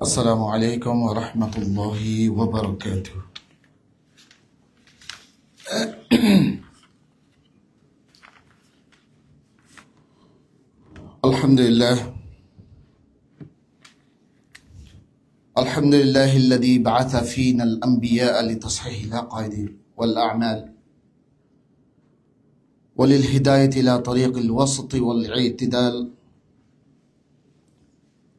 السلام عليكم ورحمة الله وبركاته. الحمد لله الذي بعث فينا الأنبياء لتصحيح العقائد والأعمال وللهداية إلى طريق الوسط والاعتدال.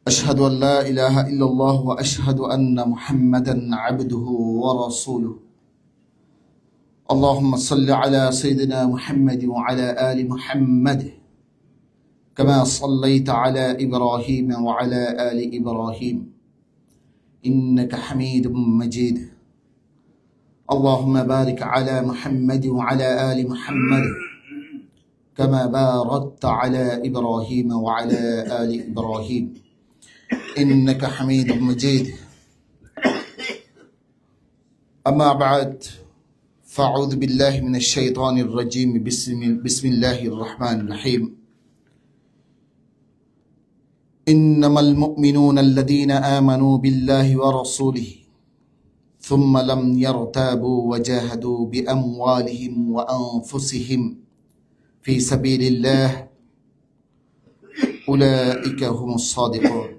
أشهد أن لا إله إلا الله وأشهد أن محمدا عبده ورسوله. اللهم صل على سيدنا محمد وعلى آل محمد كما صليت على إبراهيم وعلى آل إبراهيم إنك حميد مجيد. اللهم بارك على محمد وعلى آل محمد كما باركت على إبراهيم وعلى آل إبراهيم إنك حميد مجيد. أما بعد فأعوذ بالله من الشيطان الرجيم. بسم الله الرحمن الرحيم. إنما المؤمنون الذين آمنوا بالله ورسوله ثم لم يرتابوا وجاهدوا بأموالهم وأنفسهم في سبيل الله أولئك هم الصادقون.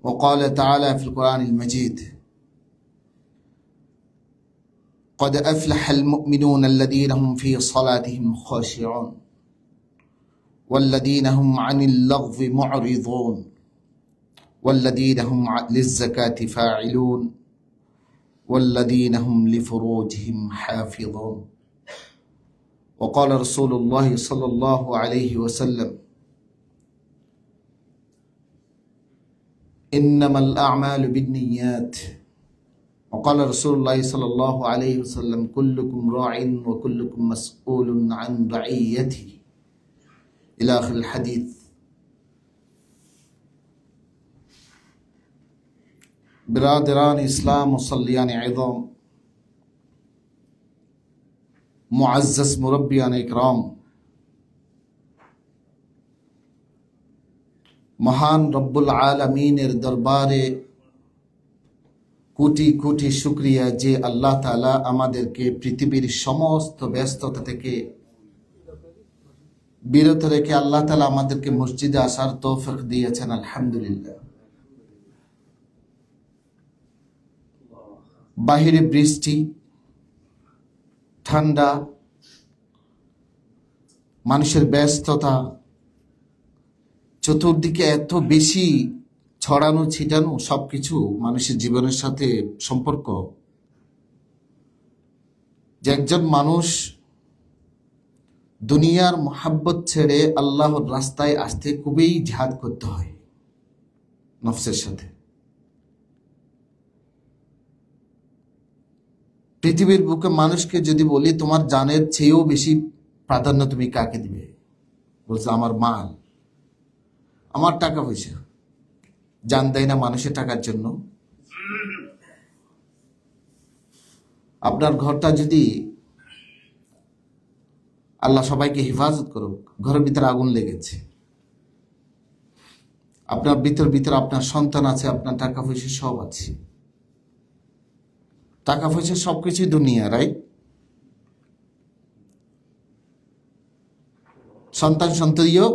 وقال تعالى في القرآن المجيد: قد أفلح المؤمنون الذين هم في صلاتهم خاشعون والذين هم عن اللغو معرضون والذين هم للزكاة فاعلون والذين هم لفروجهم حافظون. وقال رسول الله صلى الله عليه وسلم: إنما الأعمال بالنيات. وقال رسول الله صلى الله عليه وسلم: كلكم راع وكلكم مسؤول عن رعيته إلى آخر الحديث. برادران إسلام مصليان عظام، معزز مربيان إكرام, মহান রব্বুল আলামিনের দরবারে কোটি কোটি শুকরিয়া যে আল্লাহ তাআলা আমাদেরকে পৃথিবীর সমস্ত ব্যস্ততা থেকে বিরত রেখে আল্লাহ তাআলা আমাদেরকে মসজিদে আসার তৌফিক দিয়েছেন। আলহামদুলিল্লাহ। বাহিরে বৃষ্টি, ঠান্ডা, মানুষের ব্যস্ততা, চতুর্দিকে এত বেশি ছড়ানো ছিটানো সবকিছু মানুষের জীবনের সাথে সম্পর্ক, যে একজন মানুষ দুনিয়ার মোহাব্বত ছেড়ে আল্লাহর রাস্তায় আসতে খুবই জিহাদ করতে হয় নফসের সাথে। পৃথিবীর বুকে মানুষকে যদি বলি তোমার জানের চেয়েও বেশি প্রাধান্য তুমি কাকে দিবে, বলছে আমার মাল, আমার টাকা পয়সা। জান দেয় না মানুষের টাকার জন্য। আপনার ঘরটা যদি, আল্লাহ সবাইকে হেফাজত করুক, ঘরের ভিতরে আগুন লেগেছে, আপনার ভিতর আপনার সন্তান আছে, আপনার টাকা পয়সা সব আছে, টাকা পয়সা সবকিছু দুনিয়া, রাইট? সন্তান সন্ততিও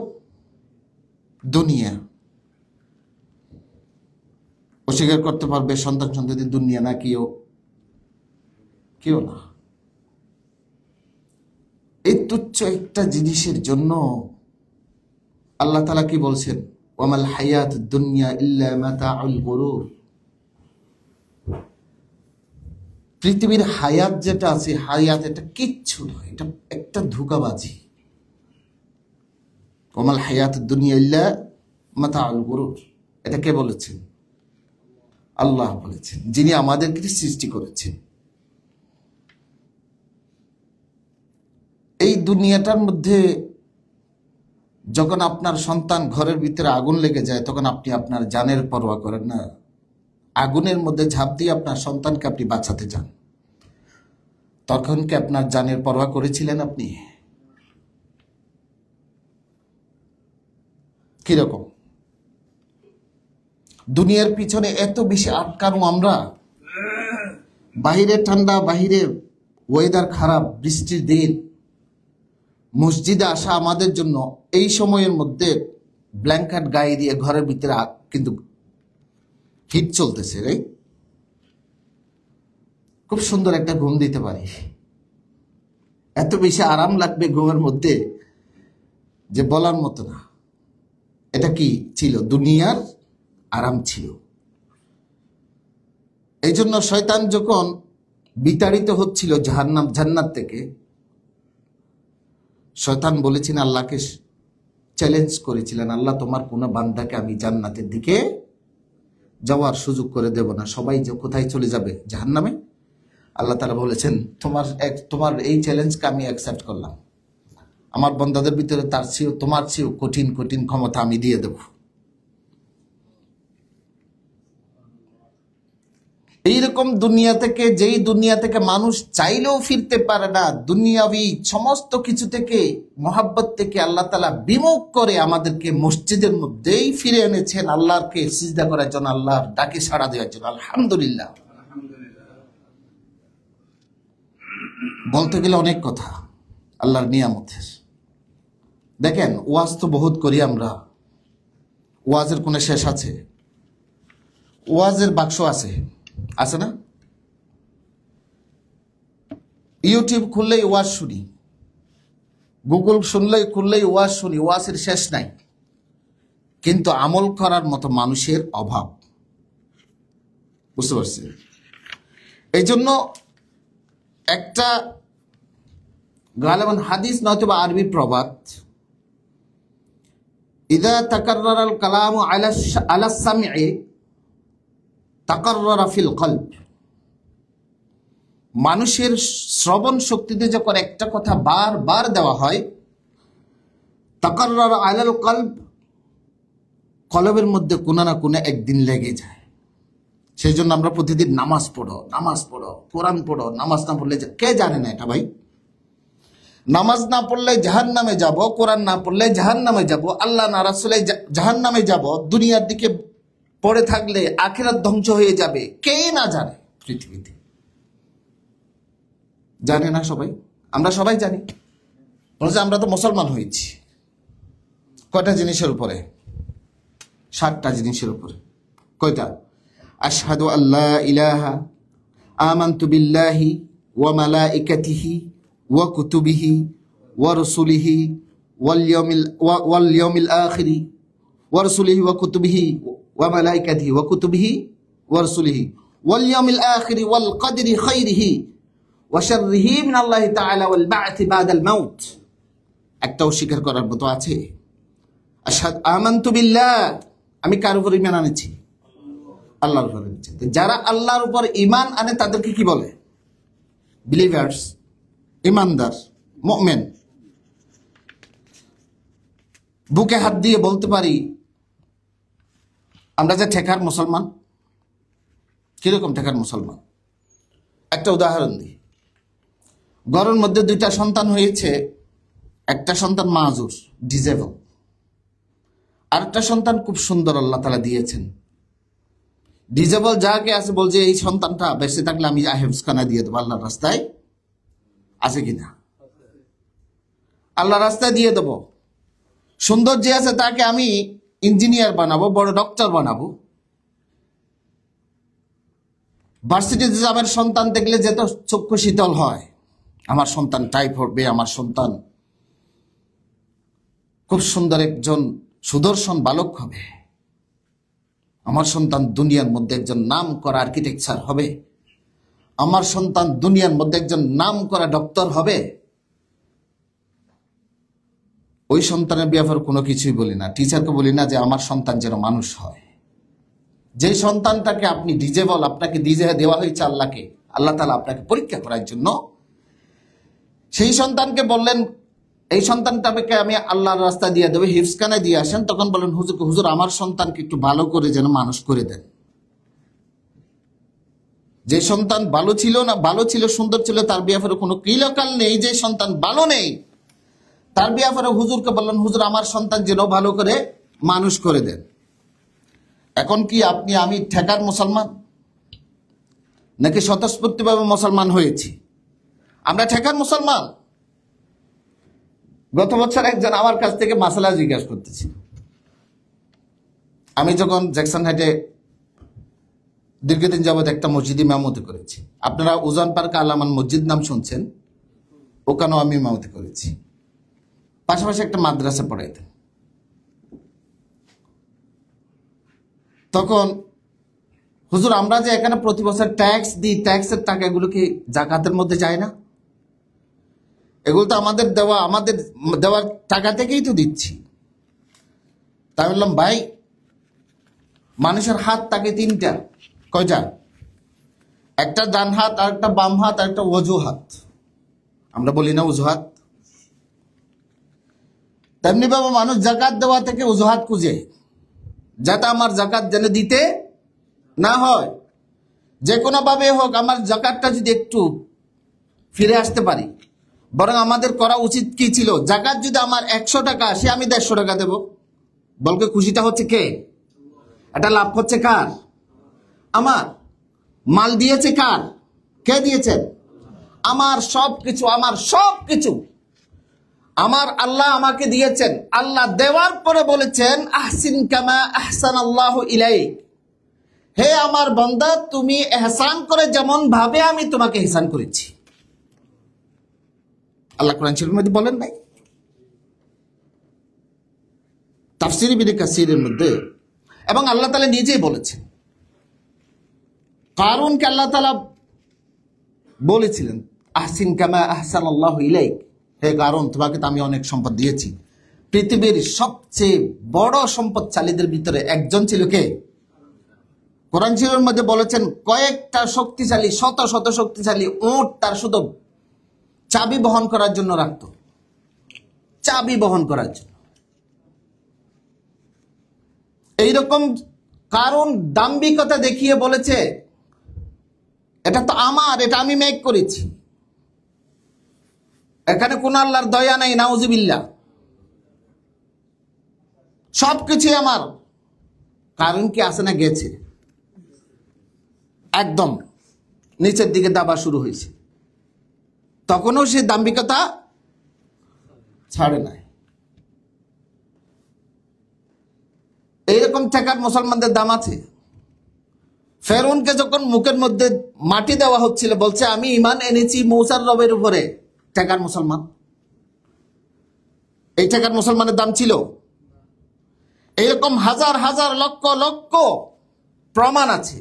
দুনিয়া। অস্বীকার করতে পারবে সন্তান সন্ততি দুনিয়া না? কেউ না। এই তুচ্ছ একটা জিনিসের জন্য আল্লাহ তাআলা কি বলছেন? ওয়ামাল হায়াত দুনিয়া ইল্লা মাতাউল গুরুর। পৃথিবীর হায়াত যেটা আছে, হায়াত এটা কিচ্ছু নয়, এটা একটা ধোঁকাবাজি। ওয়ামাল হায়াত দুনিয়া ইল্লা মাতাউল গুরুর, এটা কে বলেছেন? আল্লাহ বলেছেন, যিনি আমাদেরকে সৃষ্টি করেছেন। এই দুনিয়াটার মধ্যে যখন আপনার সন্তান ঘরের ভিতরে আগুন লেগে যায় তখন আপনি আপনার জানের পরোয়া করেন না, আগুনের মধ্যে ঝাঁপ দিয়ে আপনার সন্তানকে আপনি বাঁচাতে চান, তখন কি আপনার জানের পরোয়া করেছিলেন আপনি? কিরকম দুনিয়ার পিছনে এত বেশি আটকানো আমরা, বাহিরে ঠান্ডা, বাহিরে ওয়েদার খারাপ, বৃষ্টির দিন, মসজিদে আসা আমাদের জন্য এই সময়ের মধ্যে ব্ল্যাঙ্কেট গায়ে দিয়ে ঘরের ভিতরে কিন্তু হিট চলতেছে, রাইট? খুব সুন্দর একটা ঘুম দিতে পারি, এত বেশি আরাম লাগবে ঘুমের মধ্যে যে বলার মতো না। এটা কি ছিল? দুনিয়ার আরাম ছিল। এই জন্য শয়তান যখন বিতাড়িত হচ্ছিল জাহান্নাম জান্নাত থেকে, শয়তান বলেছিলেন, আল্লাহকে চ্যালেঞ্জ করেছিলেন, আল্লাহ তোমার কোন বান্দাকে আমি জান্নাতের দিকে যাওয়ার সুযোগ করে দেব না, সবাই যে কোথায় চলে যাবে? জাহান্নামে। আল্লাহ তাআলা বলেছেন, তোমার এই চ্যালেঞ্জকে আমি অ্যাকসেপ্ট করলাম, আমার বান্দাদের ভিতরে তার চেয়েও তোমার চেয়েও কঠিন কঠিন ক্ষমতা আমি দিয়ে দেব। এইরকম দুনিয়া থেকে, যেই দুনিয়া থেকে মানুষ চাইলেও ফিরতে পারে না, দুনিয়াবি সমস্ত কিছু থেকে, মোহাব্বত থেকে আল্লাহ তাআলা বিমুখ করে আমাদেরকে মসজিদের মধ্যেই ফিরে এনেছেন, আল্লাহকে সিজদা করার জন্য, আল্লাহর ডাকে সাড়া দেওয়ার জন্য। আলহামদুলিল্লাহ। বলতে গেলে অনেক কথা আল্লাহর নিয়ামতের। দেখেন, ওয়াজ তো বহুত করি আমরা, ওয়াজের কোনো শেষ আছে? ওয়াজের বাক্স আছে, আছে না? ইউটিউব খুললেই ওয়াজ শুনি, গুগল খুললেই ওয়াজ শুনি, ওয়াজের শেষ নাই। কিন্তু আমল করার মতো মানুষের অভাব, বুঝতে পারছি? এই জন্য একটা গালেবান হাদিস নয়তো বা আরবি প্রবাদ, ইদা তাকাররারাল কালামু আলা সামঈ তাকাররারা ফিল কলব। মানুষের শ্রবণ শক্তিতে যখন একটা কথা বারবার দেওয়া হয়, তাকাররারা আলাল কলব, কলবের মধ্যে কোনো না কোনো একদিন লেগে যায়। সেই জন্য আমরা প্রতিদিন নামাজ পড়ো, কোরআন পড়ো, নামাজ না পড়লে কে জানে না এটা ভাই? নামাজ না পড়লে জাহান্নামে যাব, কোরআন না পড়লে জাহান্নামে যাব, আল্লাহ না রাসূলে জাহান্নামে যাব, দুনিয়ার দিকে পড়ে থাকলে আখিরাত ধ্বংস হয়ে যাবে, কে না জানে পৃথিবীতে? জানে না সবাই? আমরা সবাই জানি। বলছে আমরা তো মুসলমান হয়েছি কয়টা জিনিসের উপরে? 7টা জিনিসের উপরে। কয়টা? আশহাদু আল্লা ইলাহা, আমানতু বিল্লাহি ওয়া মালাইকাতিহি ওয়া কুতুবিহি ওয়া রুসুলিহি ওয়াল ইয়াউমিল আখিরি ওয়া রুসুলিহি ওয়া কুতুবিহি ওয়া মালাইকাতিহি ওয়া কুতুবিহি ওয়া রুসুলিহি ওয়াল ইয়াউমিল আখিরি ওয়াল কদরি খাইরিহি ওয়া শাররিহি মিনাল্লাহি তাআলা ওয়াল বা'থি বাদাল মাউত। একটাও স্বীকার করার মতো আছে? আশহাদু আমানতু বিল্লাহ, আমি কার উপর ঈমান আনেছি? আল্লাহর উপর আনেছি। যারা আল্লাহর উপর ঈমান আনে তাদেরকে কি বলে? বিলিভার্স, ঈমানদার, মুমিন। বুকে হাত দিয়ে বলতে পারি আমরা যে ঠেকার মুসলমান। কিরকম ঠেকার মুসলমান? একটা উদাহরণ দিই। ঘরের মধ্যে 2টা সন্তান হয়েছে, একটা সন্তান মাজুর, ডিজেবল, আরেকটা সন্তান খুব সুন্দর আল্লাহ তাআলা দিয়েছেন। ডিজেবল যাকে আছে বলছে এই সন্তানটা বেঁচে থাকলে আমি হেফজখানা দিয়ে দেবো, আল্লাহর রাস্তায় আছে কিনা? আল্লাহর রাস্তায় দিয়ে দেবো। সুন্দর যে আছে তাকে আমি ইঞ্জিনিয়ার বানাবো, বড় ডক্টর বানাবো। ভার্সিটিতে আমার সন্তান দেখলে যে তো চক্ষু শীতল হয়, আমার সন্তান টাইপ হবে, আমার সন্তান খুব সুন্দর একজন সুদর্শন বালক হবে, আমার সন্তান দুনিয়ার মধ্যে একজন নাম করা আর্কিটেকচার হবে, আমার সন্তান দুনিয়ার মধ্যে একজন নাম করা ডক্টর হবে। ওই সন্তানের ব্যাপারে কোনো কিছুই বলি না, টিচারকে বলি না যে আমার সন্তান যেন মানুষ হয়। যে সন্তানটাকে আপনি ডিজেবল, আপনাকে ডিজে দেওয়া হয়েছে আল্লাহকে, আল্লাহ তাআলা আপনাকে পরীক্ষা করার জন্য, সেই সন্তানকে বললেন এই সন্তানটাকে আমি আল্লাহর রাস্তা দিয়ে দেবো, হিফজখানায় দিয়ে আসেন। তখন বলেন হুজুরকে, হুজুর আমার সন্তানকে একটু ভালো করে যেন মানুষ করে দেন। যে সন্তান ভালো ছিল না, ভালো ছিল, সুন্দর ছিল, তার ব্যাপারে কোনো কিলকাল নেই। যে সন্তান ভালো নেই তার ব্যাপারে হুজুরকে বললেন, হুজুর আমার সন্তান যেন ভালো করে মানুষ করে দেন। এখন কি আপনি আমি ঠেকার মুসলমান, নাকি স্বতঃস্ফূর্তভাবে মুসলমান হয়েছি? আমরা ঠেকার মুসলমান। গত বছর একজন আমার কাছ থেকে মাসালা জিজ্ঞাসা করতেছি। আমি যখন জ্যাকসন হাইটে দীর্ঘদিন যাবৎ একটা মসজিদে ইমামতি করেছি, আপনারা উজান পার্ক আলামান মসজিদ নাম শুনছেন, ওখানেও আমি ইমামতি করেছি, পাশাপাশি একটা মাদ্রাসা পড়াইতেন। তখন হুজুর আমরা যে এখানে প্রতি বছর ট্যাক্স দিই, ট্যাক্সের টাকাগুলো কি জাকাতের মধ্যে যায় না? এগুলো তো আমাদের দেওয়ার টাকা থেকেই তো দিচ্ছি। তাই বললাম, ভাই মানুষের হাত থাকে তিনটা, কয়টা? একটা ডান হাত, আর একটা বাম হাত, আর একটা অজুহাত। আমরা বলি না অজুহাত? তেমনি ভাবে মানুষ জাকাত দেওয়া থেকে অজুহাত খুঁজে, যাতে আমার জাকাত যেন দিতে না হয়। যে কোনো ভাবে হোক আমার জাকাতটা যদি একটু ফিরে আসতে পারি। বরং আমাদের করা উচিত কি ছিল, জাকাত যদি আমার 100 টাকা আসে আমি 150 টাকা দেব। বলকে খুশিটা হচ্ছে কে? এটা লাভ হচ্ছে কার? আমার। মাল দিয়েছে কার? কে দিয়েছেন? আমার সবকিছু, আমার সবকিছু আমার আল্লাহ আমাকে দিয়েছেন। আল্লাহ দেওয়ার পরে বলেছেন, আহসিন কামা আহসানাল্লাহু ইলাইক, হে আমার বান্দা তুমি ইহসান করে যেমন ভাবে আমি তোমাকে ইহসান করেছি। আল্লাহ কোরআন শরীফের মধ্যে বলেন নাই? তাফসীর ইবনে কাসিরের মধ্যে, এবং আল্লাহ তাআলা নিজেই বলেছেন। কারুনকে আল্লাহ তাআলা বলেছিলেন, আহসিন কামা আহসানাল্লাহু ইলাইক, হে কারুন তোমাকে তো আমি অনেক সম্পদ দিয়েছি। পৃথিবীর সবচেয়ে বড় সম্পদশালীদের ভিতরে একজন ছিল কে? কোরআন শরীফের মধ্যে বলেছেন, কয়েকটা শক্তিশালী, শত শত শক্তিশালী উট তার শুধু চাবি বহন করার জন্য রাখত, চাবি বহন করার জন্য। এইরকম কারণ দাম্ভিকতা দেখিয়ে বলেছে, এটা তো আমার, এটা আমি মেক করেছি, এখানে কোন আল্লাহর দয়া নেই, নাউজুবিল্লাহ, সবকিছু আমার। কারণ কি আছে না গেছে, একদম নিচের দিকে দাবা শুরু হয়েছে। তখনও সে দাম্ভিকতা ছাড়ে নাই। এইরকম ঠেকার মুসলমানদের দাম আছে। ফেরউনকে যখন মুখের মধ্যে মাটি দেওয়া হচ্ছিল, বলছে আমি ঈমান এনেছি মূসার রবের উপরে, ঠেকার মুসলমান। এই ঠেকার মুসলমানের দাম ছিল। এইরকম হাজার হাজার লক্ষ লক্ষ প্রমাণ আছে।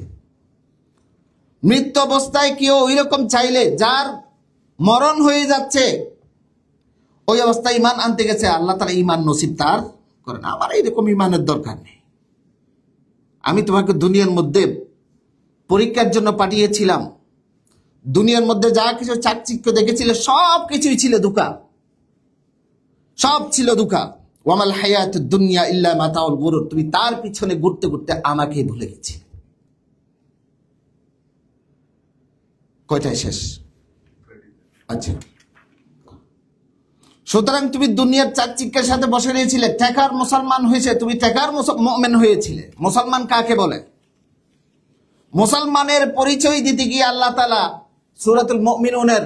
মৃত্যু অবস্থায় কেউ ওইরকম চাইলে, যার মরণ হয়ে যাচ্ছে ওই অবস্থায় ঈমান আনতে গেছে, আল্লাহ তাআলা ঈমান নসিব তার করে না। আমার এইরকম ঈমানের দরকার নেই। আমি তোমাকে দুনিয়ার মধ্যে পরীক্ষার জন্য পাঠিয়েছিলাম। দুনিয়ার মধ্যে যা কিছু চাকচিক্য দেখেছিলে সব কিছুই ছিল ধোঁকা, সব ছিল ধোঁকা। ওয়ামাল হায়াতুদ দুনিয়া ইল্লা মাতাউল গুরুর, তুমি তার পিছনে ঘুরতে ঘুরতে আমাকে ভুলে গেছি। কয়টায় শেষ? আচ্ছা, সুতরাং তুমি দুনিয়ার চাকচিক্যের সাথে বসে রয়েছিলে, টেকার মুসলমান হয়েছে, তুমি টেকার মুমিন হয়েছিলে। মুসলমান কাকে বলে? মুসলমানের পরিচয় দিতে গিয়ে আল্লাহ তাআলা সূরাতুল মুমিনুনের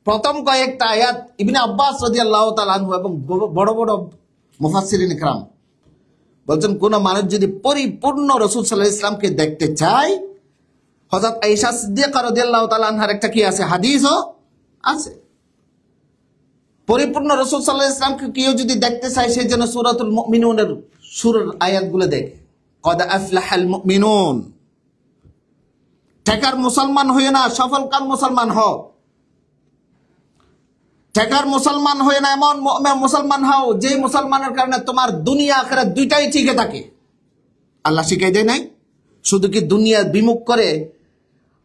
প্রথম কয়েকটা আয়াত, ইবনে আব্বাস রাদিয়াল্লাহু তাআলা আনহু এবং বড় বড় মুফাসসিরিন ইকরাম বলছেন, কোন মানুষ যদি পরিপূর্ণ রাসূল সাল্লাল্লাহু আলাইহি ওয়াসাল্লামকে দেখতে চায়, হযরত আয়েশা সিদ্দিকা রাদিয়াল্লাহু তাআলা আনহার একটা কি আছে, হাদিসও আছে। পরিপূর্ণ রাসূল সাল্লাল্লাহু আলাইহি ওয়াসাল্লামকে কেউ যদি দেখতে চায়, সেই জন্য সূরাতুল মুমিনুনের সূরার আয়াতগুলো দেখে। কদ আফলাহাল মুমিনুন, ঠেকার মুসলমান হয়ে না, সফলকাম মুসলমান হও। ঠেকার মুসলমান হয়ে না, এমন মুসলমান হও যে মুসলমানের কারণে তোমার দুনিয়া আখিরাত দুইটাই টিকে থাকে। আল্লাহ শিখাই দেয় নাই? শুধু কি দুনিয়া বিমুখ করে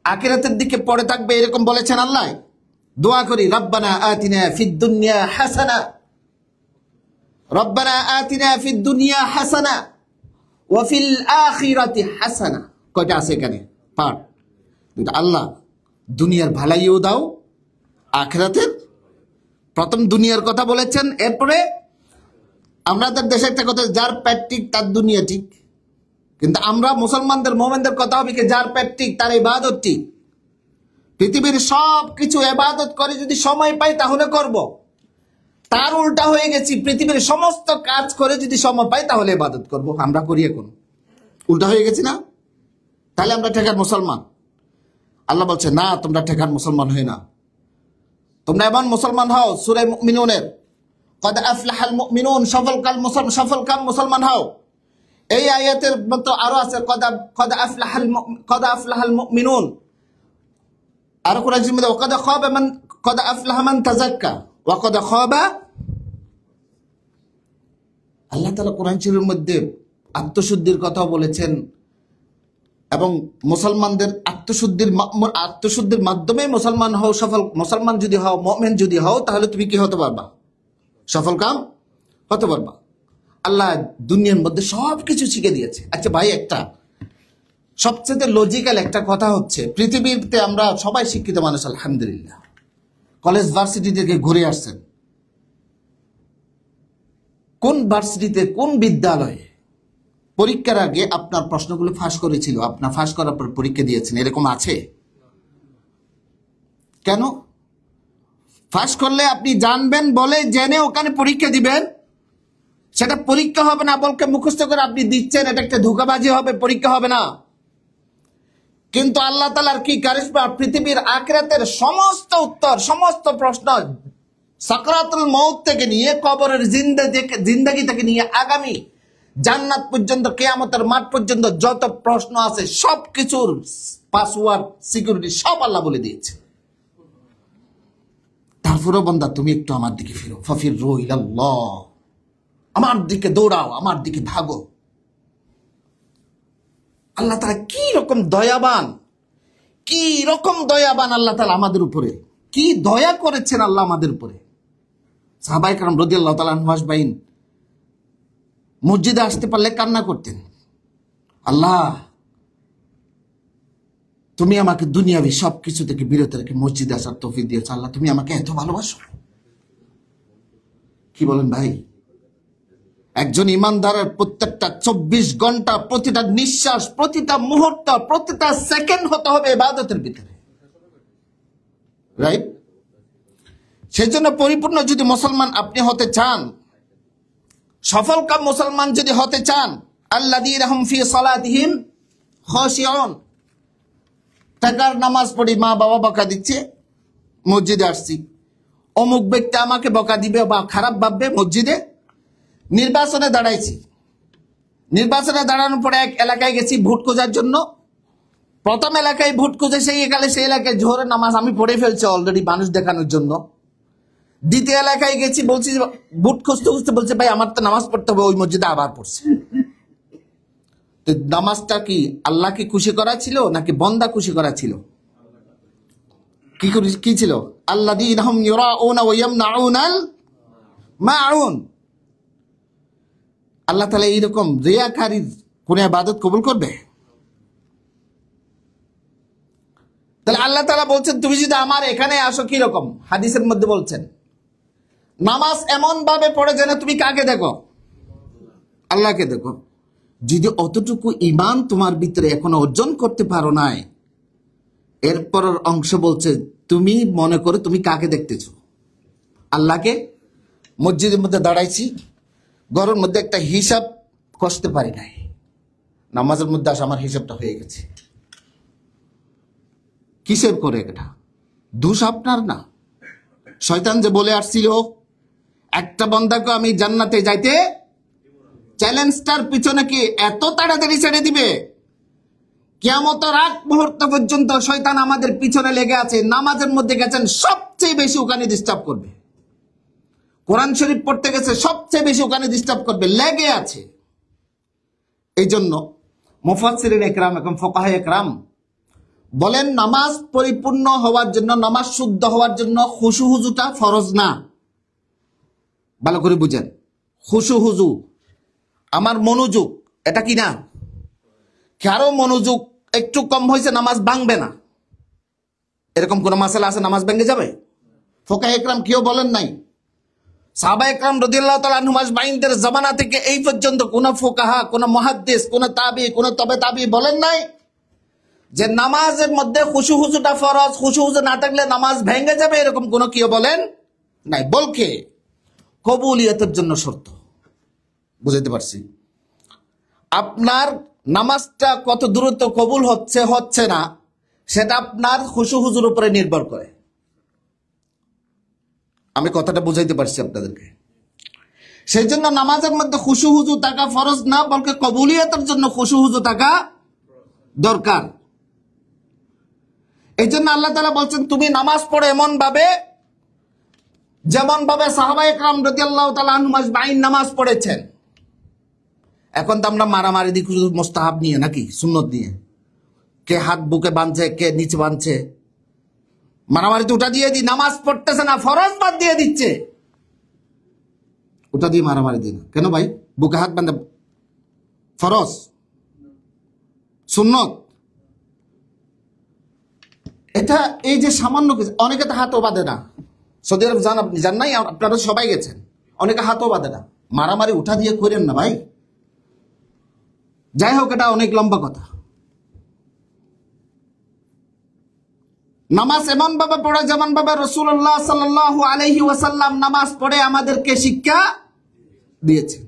আখিরাতের দিকে পড়ে থাকবে এরকম বলেছেন আল্লাহ? দোয়া করি, রব্বানা আতিনা ফিদ দুনিয়া হাসানা রব্বানা আতিনা ফিদ দুনিয়া হাসানা ওয়া ফিল আখিরাতি হাসানা। কয়টা আছে এখানে পাঠ? দুটো। আল্লাহ দুনিয়ার ভালাইও দাও, আখিরাতের। প্রথম দুনিয়ার কথা বলেছেন, এরপরে আমাদের দেশে একটা কথা, যার পেট ঠিক তার দুনিয়া ঠিক। কিন্তু আমরা মুসলমানদের মোমেনদের কথা হবে কি, যার পেট ঠিক তার ইবাদত ঠিক। পৃথিবীর সব কিছু ইবাদত করে যদি সময় পাই তাহলে করব, তার উল্টা হয়ে গেছি, পৃথিবীর সমস্ত কাজ করে যদি সময় পাই তাহলে ইবাদত করব। আমরা করি এখন উল্টা হয়ে গেছি না? তাহলে আমরা ঠেকার মুসলমান। আল্লাহ বলছে না, তোমরা ঠেকার মুসলমান হই না, তোমরা এমন মুসলমান হও। সূরা মুমিনুনের কদ আফলাহাল মুমিনুন, সফলকাম মুসলমান হও। এই আয়াতের মতো আরো আছে কদ আফলাহাল মুমিনুন। আর কোরআনের মধ্যে কদ আফলাহা মান তাযাক্কা ওয়া কদ খাবা। আল্লাহ তাআলা কোরআন শরীফের মধ্যে আত্মশুদ্ধির কথা বলেছেন, এবং মুসলমানদের আত্মশুদ্ধির মাধ্যমে মুসলমান হও, সফল মুসলমান যদি হও, মুমিন যদি হও, তাহলে তুমি কি হতে পারবা? সফল কাম হতে পারবা। আল্লাহ দুনিয়ার মধ্যে সবকিছু শিখে দিয়েছে। আচ্ছা ভাই, একটা সবচেয়ে লজিক্যাল একটা কথা হচ্ছে, পৃথিবীতে আমরা সবাই শিক্ষিত মানুষ আলহামদুলিল্লাহ, কলেজ ভার্সিটি থেকে ঘুরে আসছেন। কোন ভার্সিটিতে, কোন বিদ্যালয়ে পরীক্ষার আগে আপনার প্রশ্নগুলো ফাঁস করেছিল, আপনার ফাঁস করার পর পরীক্ষা দিয়েছেন, এরকম আছে? কেন ফাঁস করলে আপনি জানবেন বলে জেনে ওখানে পরীক্ষা দিবেন? সেটা পরীক্ষা হবে না, বলকে মুখস্থ করে আপনি দিচ্ছেন, এটা একটা ধোঁকাবাজি হবে, পরীক্ষা হবে না। কিন্তু আল্লাহ তাআলার কি কারিশমা, পৃথিবীর আখিরাতের সমস্ত উত্তর, সমস্ত প্রশ্ন, সাকরাতুল মউত থেকে নিয়ে কবরের জিন্দেগি থেকে নিয়ে আগামী জান্নাত পর্যন্ত, কিয়ামতের মাঠ পর্যন্ত যত প্রশ্ন আছে সবকিছুর পাসওয়ার্ড, সিকিউরিটি সব আল্লাহ বলে দিয়েছে। তারপরে বান্দা তুমি একটু আমার দিকে ফিরো, ফাফিরু ইলাল্লাহ, আমার দিকে দৌড়াও, আমার দিকে ভাগো। আল্লাহ তাআলা কি রকম দয়াবান, কি রকম দয়াবান আল্লাহ তাআলা আমাদের উপরে, কি দয়া করেছেন আল্লাহ আমাদের উপরে। সাহাবায়ে কেরাম রাদিয়াল্লাহু তাআলা আনহুম আজমাইন মসজিদে আসতে পারলে কান্না করতেন, আল্লাহ তুমি আমাকে দুনিয়াবি সবকিছু থেকে বিরত রেখে মসজিদে আসার তৌফিক দিয়েছো। আল্লাহ তুমি আমাকে এত ভালোবাসো। কি বলেন ভাই? একজন ইমানদারের প্রত্যেকটা 24 ঘন্টা, প্রতিটা নিঃশ্বাস, প্রতিটা মুহূর্ত, প্রতিটা সেকেন্ড হতে হবে ইবাদতের ভিতরে, রাইট? সেজন্য পরিপূর্ণ যদি মুসলমান আপনি হতে চান, সফলকাম মুসলমান যদি হতে চান, আল্লাযীনা হুম ফি সালাতিহিম খাশিউন। টাকার নামাজ পড়ি, মা বাবা বকা দিচ্ছে, মসজিদে আসছি, অমুক ব্যক্তি আমাকে বকা দিবে বা খারাপ ভাববে। মসজিদে নির্বাচনে দাঁড়াইছি, নির্বাচনে দাঁড়ানোর পরে এক এলাকায় গেছি ভোট খোঁজার জন্য। প্রথম এলাকায় ভোট খুঁজে সেই এলাকায় জোহরের নামাজ আমি পড়ে ফেলছি অলরেডি মানুষ দেখানোর জন্য। দ্বিতীয় এলাকায় গেছি, বলছি ভোট খুঁজতে খুঁজতে বলছে ভাই আমার তো নামাজ পড়তে হবে, ওই মসজিদে আবার পড়ছে। তো নামাজটা কি আল্লাহকে খুশি করা ছিল নাকি বন্দা খুশি করা ছিল? কি ছিল? আল্লাযীনা হুম ইউরাউনা ওয়া ইয়ামনাউনাল মাউন। আল্লাহ তাআলা এইরকম রিয়াকারীর কোন ইবাদত কবুল করবে? তাহলে আল্লাহ তাআলা বলছেন তুমি যদি আমার এখানে আসো, কি রকম? হাদিসের মধ্যে বলছেন নামাজ এমন ভাবে পড়ে যেন তুমি কাকে দেখো? আল্লাহকে দেখো। যদি অতটুকু ঈমান তোমার ভিতরে এখনো অর্জন করতে পারো নাই, এরপরের অংশ বলছে তুমি মনে করো তুমি কাকে দেখতেছো? আল্লাহকে। মসজিদের মধ্যে দাঁড়াইছি, ঘরের মধ্যে একটা হিসাব কষতে পারি নাই, নামাজের মধ্যে আসা আমার হিসাবটা হয়ে গেছে। কিসের করে এটা? দোষ আপনার না, শয়তান যে বলে আসছিল একটা বান্দাকে আমি জান্নাতে যাইতে, চ্যালেঞ্জটার পিছনে কি এত তাড়াতাড়ি ছেড়ে দিবে? কিয়ামতের আগ মুহূর্ত পর্যন্ত শয়তান আমাদের পিছনে লেগে আছে। নামাজের মধ্যে গেছেন, সবচেয়ে বেশি ওখানে ডিস্টার্ব করবে। কোরআন শরীফ পড়তে গেছে, সবচেয়ে বেশি ওখানে ডিস্টার্ব করবে, লেগে আছে। এই জন্য মুফাসসিরিন ইকরাম এবং ফুকাহা ইকরাম বলেন নামাজ পরিপূর্ণ হওয়ার জন্য, নামাজ শুদ্ধ হওয়ার জন্য খুশু হুজুটা ফরজ না। ভালো করে বুঝেন, খুশু হুজু, আমার মনোযোগ, এটা কি না? কারো মনোযোগ একটু কম হয়েছে নামাজ ভাঙবে না, এরকম কোন মাসালা আছে নামাজ ভেঙে যাবে? ফোকাহে একরাম কেউ বলেন নাই। সাহাবা একরাম রাদিয়াল্লাহু তাআলা আনহুম আজমাইনদের জামানা থেকে এই পর্যন্ত কোন ফোকাহা, কোন মুহাদ্দিস, কোন তাবি, কোন তবে তাবি বলেন নাই যে নামাজের মধ্যে খুশু হুজুটা ফরজ, খুশু হুজু না থাকলে নামাজ ভেঙে যাবে, এরকম কোন কেউ বলেন নাই। বলকে কবুলিয়তের জন্য শর্ত। বুঝাইতে পারছি? আপনার নামাজটা কত দ্রুত কবুল হচ্ছে হচ্ছে না সেটা আপনার খুশু হুজুর উপরে নির্ভর করে। আমি কথাটা বুঝাইতে পারছি আপনাদেরকে? সেই জন্য নামাজের মধ্যে খুশু হুজু থাকা ফরজ না, বলকে কবুলিয়তের জন্য খুশু হুজু থাকা দরকার। এই জন্য আল্লাহ তাআলা বলছেন তুমি নামাজ পড়ো এমন ভাবে যেমন ভাবে সাহাবা একরাম রাদিয়াল্লাহু তাআলা আনহুম আজমাইন নামাজ পড়েছেন। এখন তো আমরা মারামারি দিই শুধু মুস্তাহাব নিয়ে, নাকি সুন্নত নিয়ে, কে হাত বুকে বাঁধছে, কে নিচে বাঁধছে, মারামারি তো ওটা দিয়ে দিই। নামাজ পড়তেছে না, ফরজ বাদ দিয়ে দিচ্ছে, ওটা দিয়ে মারামারি দিই না কেন ভাই? বুকে হাত বাঁধা ফরজ, সুন্নত, এটা এই যে সামান্য কিছু। অনেকে তো হাতও বাঁধে না, সৌদি আরব যান, আপনি যান নাই, আপনারা সবাই গেছেন, অনেকে হাতও বাঁধে না। মারামারি উঠা দিয়ে করেন না ভাই। যাই হোক, এটা অনেক লম্বা কথা। নামাজ এমন ভাবে পড়ে যেমন ভাবে রাসূলুল্লাহ সাল্লাল্লাহু আলাইহি ওয়াসাল্লাম নামাজ পড়ে আমাদেরকে শিক্ষা দিয়েছেন।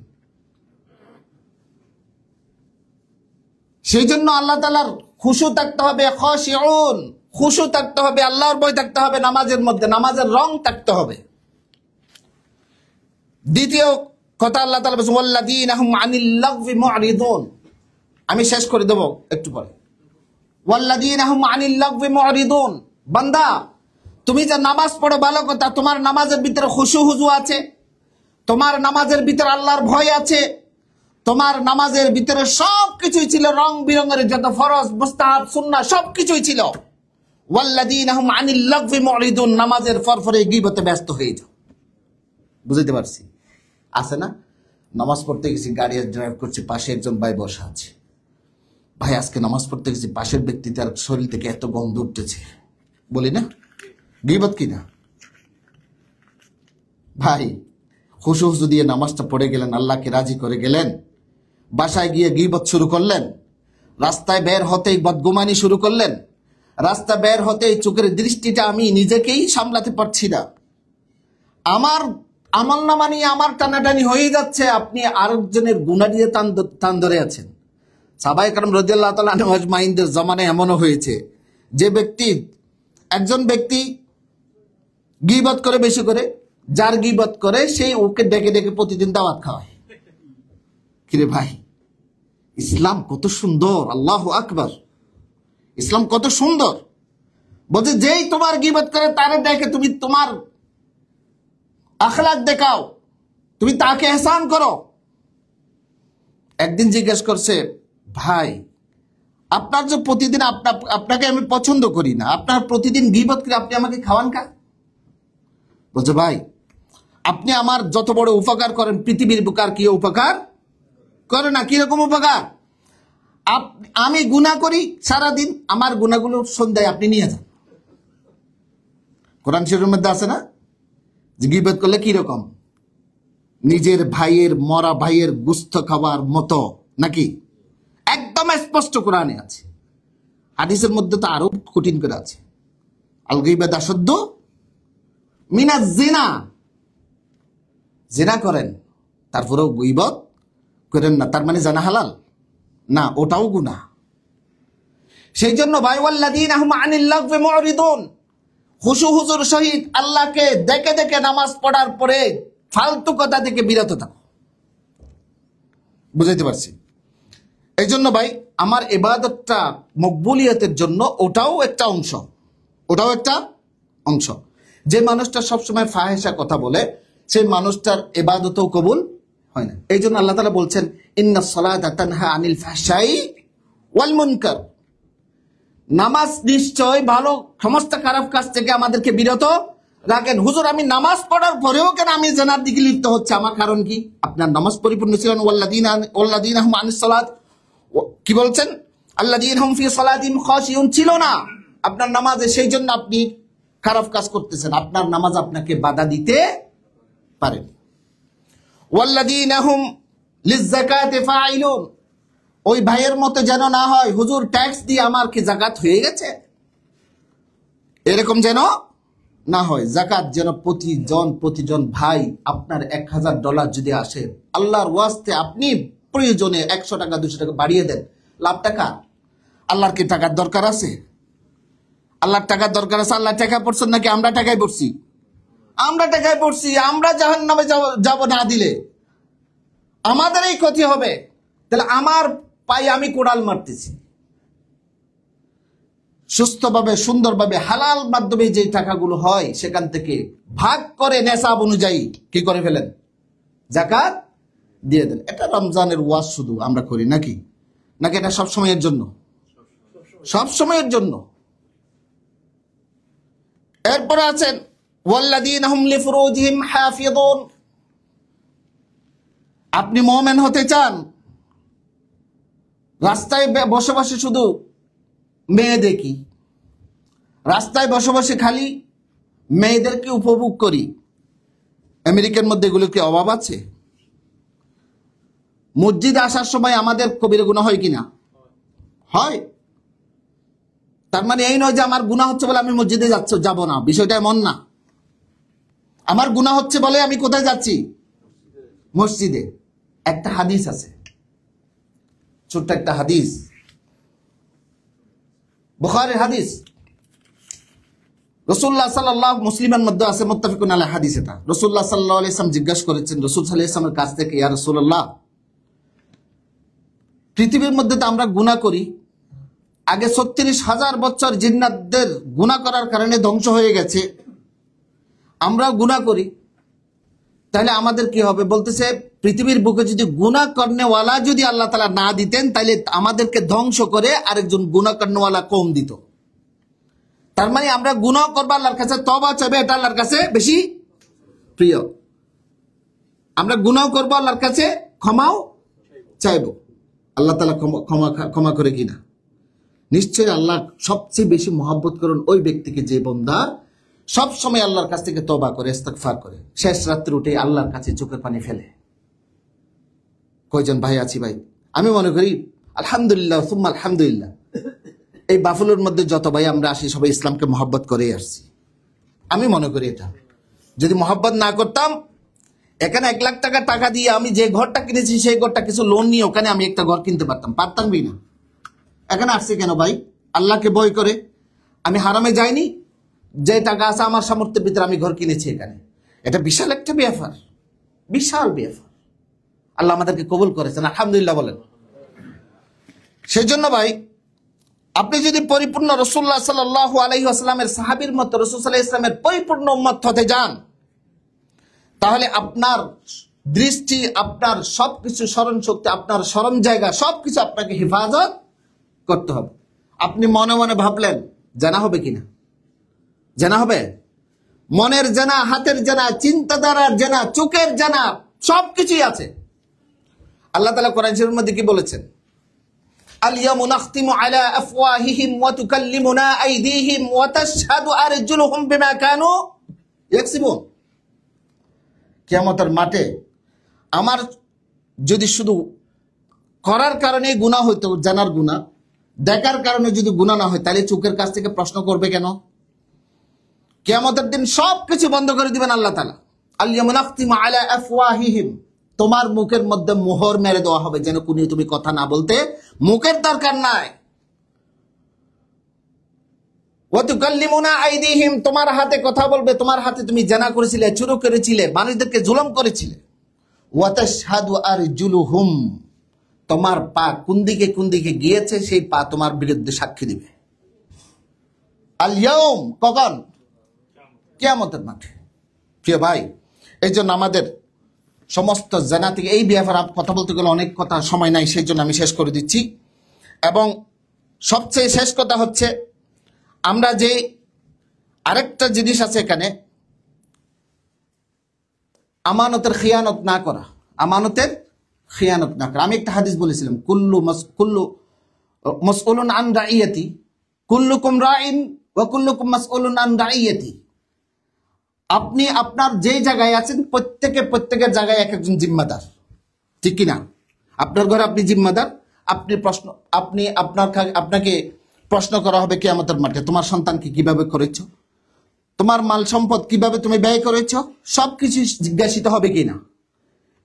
সেই জন্য আল্লাহ তাআলার খুশু থাকতে হবে, খাশিউন, খুশু থাকতে হবে, আল্লাহর ভয় থাকতে হবে নামাজের মধ্যে, নামাজের রং থাকতে হবে। দ্বিতীয় কথা আল্লাহ তাআলা বলেছেন ওয়াল্লাযীনা হুম আনিল লাগবি মুরিদুন। আমি শেষ করে দেব একটু পরে। ওয়াল্লাযীনা হুম আনিল লাগবি মুরিদুন। বান্দা, তুমি যে নামাজ পড়ো ভালো কথা, তোমার নামাজের ভিতরে খুশু হুজু আছে, তোমার নামাজের ভিতরে আল্লাহর ভয় আছে, তোমার নামাজের ভিতরে সবকিছুই ছিল, রং বিরঙের যত ফরজ, মুস্তাহাব, সুন্নাহ সবকিছুই ছিল। ওয়াল্লাযীনা হুম আনিল লাগবি মুরিদুন, নামাজের ফরফরে গীবতে ব্যস্ত হয়ে যাও। বুঝতে পারছি? আছে না, নামাজ পড়তে গেছি, গাড়ি ড্রাইভ করছি, পাশে একজন ভাই বসা আছে। ভাই আজকে নামাজ পড়তে গেছি, পাশের ব্যক্তি তার শরীর থেকে এত গন্ধ উঠতেছে, বলি না গীবত কিনা? ভাই খুশু হুজু দিয়ে নামাজটা পড়ে গেলেন, আল্লাহকে রাজি করে গেলেন, বাসায় গিয়ে গীবত শুরু করলেন, রাস্তায় বের হতেই বদগুমানি শুরু করলেন, রাস্তা বের হতেই চোখের দৃষ্টিটা আমি নিজেকেই সামলাতে পারছি না, আমার আমল নামা নিয়ে আমার টানাটানি হয়ে যাচ্ছে, আপনি আরেকজনের গুনাহ দিয়ে টান ধরে আছেন। সাহাবায়ে কেরাম রাদিয়াল্লাহু তাআলা আনহুম আজমাইনদের জামানায় এমনও হয়েছে যে ব্যক্তি, একজন ব্যক্তি গীবত করে বেশি করে, যার গীবত করে সেই ওকে ডেকে ডেকে প্রতিদিন দাওয়াত খাওয়ায়। কিরে ভাই, ইসলাম কত সুন্দর, আল্লাহু আকবার, ইসলাম কত সুন্দর। বলছে যেই তোমার গীবত করে তারে ডেকে তুমি তোমার আখলাক দেখাও, তুমি তাকে এহসান করো। একদিন জিজ্ঞেস করছে, ভাই আপনার যে প্রতিদিন আপনাকে আমি পছন্দ করি না, আপনার প্রতিদিন গীবত করে আপনি আমাকে খাওয়ান কা? বলছে ভাই আপনি আমার যত বড় উপকার করেন, পৃথিবীর বুকার কি উপকার করে না? কিরকম উপকার? আমি গুনাহ করি সারাদিন, আমার গুনাহগুলো সন্ধ্যায় আপনি নিয়ে যান। কোরআন শরীফের মধ্যে আছে না যে গীবত করলে কিরকম? নিজের ভাইয়ের, মরা ভাইয়ের গুস্ত খাওয়ার মতো, নাকি? একদম স্পষ্ট কোরআনে আছে। হাদিসের মধ্যে তো আরো কঠিন করে আছে, আল গীবাত আশাদ্দু মিনাজ জিনা। জিনা করেন তারপরেও গীবত করেন না, তার মানে জানা হালাল না, ওটাও গুনাহ। সেই জন্য ভাই ওয়াল্লাযীনা হুম আনিল লাগবি মুরিদুন, খুশু হুজুর সহিত আল্লাহকে দেখে দেখে নামাজ পড়ার পরে ফালতু কথা থেকে বিরত থাকো। বুঝাইতে পারছি? এই জন্য ভাই আমার ইবাদতটা মকবুলিয়তের জন্য ওটাও একটা অংশ, ওটাও একটা অংশ। যে মানুষটা সবসময় ফাহেসা কথা বলে সেই মানুষটার ইবাদতও কবুল হয় না। এই জন্য আল্লাহ তাআলা বলছেন ইন্নাস সালাতা তানহা আনিল ফাহশাই ওয়াল মুনকার, নামাজ নিশ্চয় ভালো সমস্ত খারাপ কাজ থেকে আমাদেরকে বিরত রাখেন। হুজুর আমি নামাজ পড়ার পরেও কেন আমি জেনার দিকে লিপ্ত হচ্ছে, আমার কারণ কি? আপনার নামাজ পরিপূর্ণ ছিল না। ওয়াল্লাযীনা হুম আনিস সালাত, কি বলছেন? আল্লাযীনা হুম ফি সালাতিহিম খাশিউন ছিল না আপনার নামাজে, সেই জন্য আপনি খারাপ কাজ করতেছেন। আপনার নামাজ আপনাকে বাধা দিতে পারে। ওয়াল্লাযীনা হুম লিয-যাকাতি ফাইলুন, ওই ভাইয়ের মতো যেন না হয়, হুজুর ট্যাক্স দিয়ে আমার কি যাকাত হয়ে গেছে, এরকম যেন না হয়। যাকাত যেন প্রতিজন ভাই, আপনার $1000 যদি আসে, আল্লাহর ওয়াস্তে আপনি প্রয়োজনে 100 টাকা 200 টাকা বাড়িয়ে দেন, লাভ টাকা। আল্লাহর কি টাকার দরকার আছে? আল্লাহর টাকার দরকার আছে? আল্লাহ টাকা পড়ছেন নাকি আমরা টাকায় পড়ছি? আমরা টাকায় পড়ছি। আমরা জাহান্নামে যাব না দিলে, আমাদের এই ক্ষতি হবে। তাহলে আমার পায়ে আমি কোড়াল মারতেছি। সুস্থভাবে সুন্দরভাবে হালাল মাধ্যমে যে টাকাগুলো হয়, সেখান থেকে ভাগ করে নেশাব অনুযায়ী কি করে ফেলেন, যাকাত দিয়ে দেন। এটা রমজানের ওয়াজ শুধু আমরা করি নাকি? নাকি এটা সব সময়ের জন্য? সব সময়ের জন্য। এরপরে আছেন ওয়াল্লাযীনা হুম লিফুরুজিহিম হাফিযুন। আপনি মুমিন হতে চান, রাস্তায় বসে বসে শুধু মেয়ে দেখি, রাস্তায় বসে বসে খালি মেয়েদেরকে উপভোগ করি, আমেরিকার মধ্যে এগুলো কি অভাব আছে? মসজিদে আসার সময় আমাদের কবিরা গুনাহ হয় কিনা? হয়। তার মানে এই নয় যে আমার গুনাহ হচ্ছে বলে আমি মসজিদে যাব না, বিষয়টা এমন না। আমার গুনাহ হচ্ছে বলে আমি কোথায় যাচ্ছি? মসজিদে। একটা হাদিস আছে, ছোট্ট একটা হাদিস, বুখারীর হাদিস। রাসূলুল্লাহ সাল্লাল্লাহু, মুসলিমের মধ্যে আছে, মুত্তাফিকুন আলাইহি হাদিস। এটা রাসূলুল্লাহ সাল্লাল্লাহু আলাইহি ওয়াসাল্লাম জিজ্ঞাসা করেছেন রাসূল সাল্লাল্লাহু আলাইহি ওয়াসাল্লামের কাছ থেকে, ইয়া রাসূলুল্লাহ, পৃথিবীর মধ্যে তো আমরা গুনাহ করি, আগে 36,000 বছর জিন্নাতদের গুনাহ করার কারণে ধ্বংস হয়ে গেছে, আমরাও গুনাহ করি, তাহলে আমাদের কি হবে? বলতেছে পৃথিবীর বুকে যদি গুনাহ করনেওয়ালা যদি আল্লাহ তাআলা না দিতেন, তাহলে আমাদেরকে ধ্বংস করে আরেকজন গুনাহ করনেওয়ালা কম দিত। তার মানে আমরা গুনাহ করব, আল্লাহর কাছে তওবা চাইবে, এটা আল্লাহর কাছে বেশি প্রিয়। আমরা গুনাহ করব, আল্লাহর কাছে ক্ষমাও চাইব। আল্লাহ তাআলা ক্ষমা করে কিনা? নিশ্চয়ই আল্লাহ সবচেয়ে বেশি মহব্বত করেন ওই ব্যক্তিকে যে বান্দা সব সময় আল্লাহর কাছ থেকে তওবা করে, ইস্তিগফার করে, শেষ রাত্রে উঠে আল্লাহর কাছে চোখের পানি ফেলে। কয়জন ভাই আছি ভাই? আমি মনে করি আলহামদুলিল্লাহ সুম্মা আলহামদুলিল্লাহ, এই বাফুলোর মধ্যে যত ভাই আমরা আসি সবাই ইসলামকে মহব্বত করেই আসছি। আমি মনে করি এটা যদি মহব্বত না করতাম, এখানে 1 লাখ টাকা দিয়ে আমি যে ঘরটা কিনেছি সেই ঘরটা কিছু লোন নিয়ে ওখানে আমি একটা ঘর কিনতে পারতাম না। এখানে আসছি কেন ভাই? আল্লাহকে ভয় করে। আমি হারামে যাইনি, যে টাকা আছে আমার সামর্থ্যের ভিতরে আমি ঘর কিনেছি এখানে। এটা বিশাল একটা ব্যাপার, বিশাল ব্যাপার। আল্লাহ আমাদেরকে কবুল করেছেন, আলহামদুলিল্লাহ বলেন। সেই জন্য ভাই, আপনি যদি পরিপূর্ণ রাসূলুল্লাহ সাল্লাল্লাহু আলাইহি ওয়াসাল্লামের সাহাবীর মত রাসূল সাল্লাল্লাহু আলাইহি ওয়াসাল্লামের পরিপূর্ণ উম্মত হতে যান, তাহলে আপনার দৃষ্টি, আপনার সবকিছু, স্মরণ শক্তি, আপনার স্মরণ জায়গা সবকিছু আপনাকে হেফাজত করতে হবে। আপনি মনে মনে ভাবলেন, জানা হবে কিনা? জানা হবে। মনের জানা, হাতের জানা, চিন্তাধারার জানা, চোখের জানা, সবকিছুই আছে। আল্লাহ তাআলা কোরআন শরীফের মধ্যে কি বলেছেন? আল-ইয়াউমা নাখতিমু আলা আফওয়াহিহিম ওয়া তুকাল্লিমুনা আইদিহিম ওয়া তাশহাদু আরজুলুহুম বিমা কানু ইয়াকসিবুন। কিয়ামতের মাঠে আমার যদি শুধু করার কারণে গুনাহ হইতো, জানার গুনাহ, দেখার কারণে যদি গুনাহ না হয়, তাহলে চোখের কাছ থেকে প্রশ্ন করবে কেন? কিয়ামতের দিন সবকিছু বন্ধ করে দিবেন আল্লাহ তাআলা। আল-ইয়াউমা নাখতিমু আলা আফওয়াহিহিম, তোমার মুখের মধ্যে মোহর মেরে দেওয়া হবে, যেন তুমি কথা না বলতে, মুখের দরকার নাই। ওয়া তুকাল্লিমুনা আইদিহিম, তোমার হাতে কথা বলবে, তোমার হাতে তুমি জিনা করেছিলে, চুরি করেছিলে, মানুষদেরকে জুলুম করেছিলে। ওয়া তাশহাদু আরজুলুহুম, তোমার পা কোন দিকে গিয়েছে সেই পা তোমার বিরুদ্ধে সাক্ষী দিবে। আল ইয়াউম, কখন? কিয়ামতের মাঠে। প্রিয় ভাই, এই জন্য আমাদের সমস্ত জানা থেকে এই ব্যাপারে কথা বলতে গেলে অনেক কথা, সময় নাই, সেই জন্য আমি শেষ করে দিচ্ছি। এবং সবচেয়ে শেষ কথা হচ্ছে, আমরা যে আরেকটা জিনিস আছে এখানে, আমানতের খিয়ানত না করা, আমানতের খিয়ানত না করা। আমি একটা হাদিস বলেছিলাম, কুল্লু মাসউলুন আন রাইয়াতি, কুল্লুকুম রাইন ওয়া কুল্লুকুম মাসউলুন আন রাইয়াতি। আপনি আপনার যে জায়গায় আছেন প্রত্যেকের জায়গায় এক একজন জিম্মাদার, ঠিক কিনা? আপনার ঘরে আপনি জিম্মাদার, আপনাকে প্রশ্ন করা হবে কিয়ামতের মাঠে, তোমার সন্তানকে কিভাবে করেছো, তোমার মাল সম্পদ কিভাবে তুমি ব্যয় করেছো, সবকিছু জিজ্ঞাসিত হবে কিনা।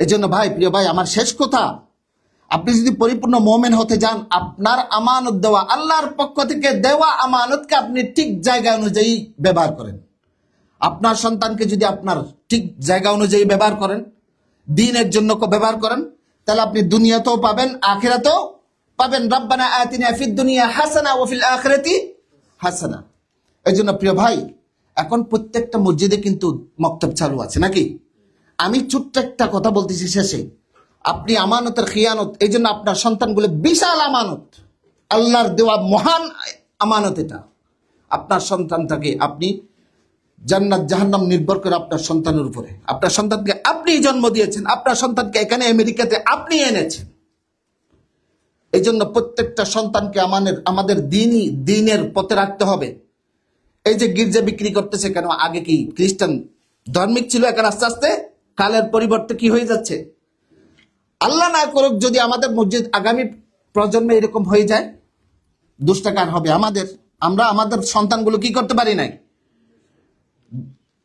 এজন্য ভাই, প্রিয় ভাই, আমার শেষ কথা, আপনি যদি পরিপূর্ণ মুমিন হতে যান, আপনার আমানত দেওয়া, আল্লাহর পক্ষ থেকে দেওয়া আমানতকে আপনি ঠিক জায়গা অনুযায়ী ব্যবহার করেন। আপনার সন্তানকে যদি আপনার ঠিক জায়গা অনুযায়ী ব্যবহার করেন, দ্বীনের জন্য ব্যবহার করেন, তাহলে আপনি দুনিয়াতেও পাবেন, আখিরাতেও পাবেন। রব্বানা আতিনা ফিদ দুনিয়া হাসানা ওয়া ফিল আখিরাতি হাসানা। এজন্য প্রিয় ভাই, এখন প্রত্যেকটা মসজিদে কিন্তু মক্তব চালু আছে নাকি? আমি ছোট্ট একটা কথা বলতেছি শেষে, আপনি আমানতের খিয়ানত, এই জন্য আপনার সন্তানগুলো বিশাল আমানত, আল্লাহর দেওয়া মহান আমানত। এটা আপনার সন্তানটাকে আপনি, জান্নাত জাহান্নাম নির্ভর করে আপনার সন্তানের উপরে। আপনার সন্তানকে আপনি জন্ম দিয়েছেন, আপনার সন্তানকে এখানে আমেরিকাতে আপনি এনেছেন। এই জন্য প্রত্যেকটা সন্তানকে আমাদের দিনের পথে রাখতে হবে। এই যে গির্জা বিক্রি করতেছে কেন? আগে কি খ্রিস্টান ধার্মিক ছিল, এখন আস্তে আস্তে কালের পরিবর্তে কি হয়ে যাচ্ছে? আল্লাহ না করুক যদি আমাদের মসজিদ আগামী প্রজন্মে এরকম হয়ে যায়, দোষটা কার হবে? আমরা আমাদের সন্তানগুলো কি করতে পারি নাই,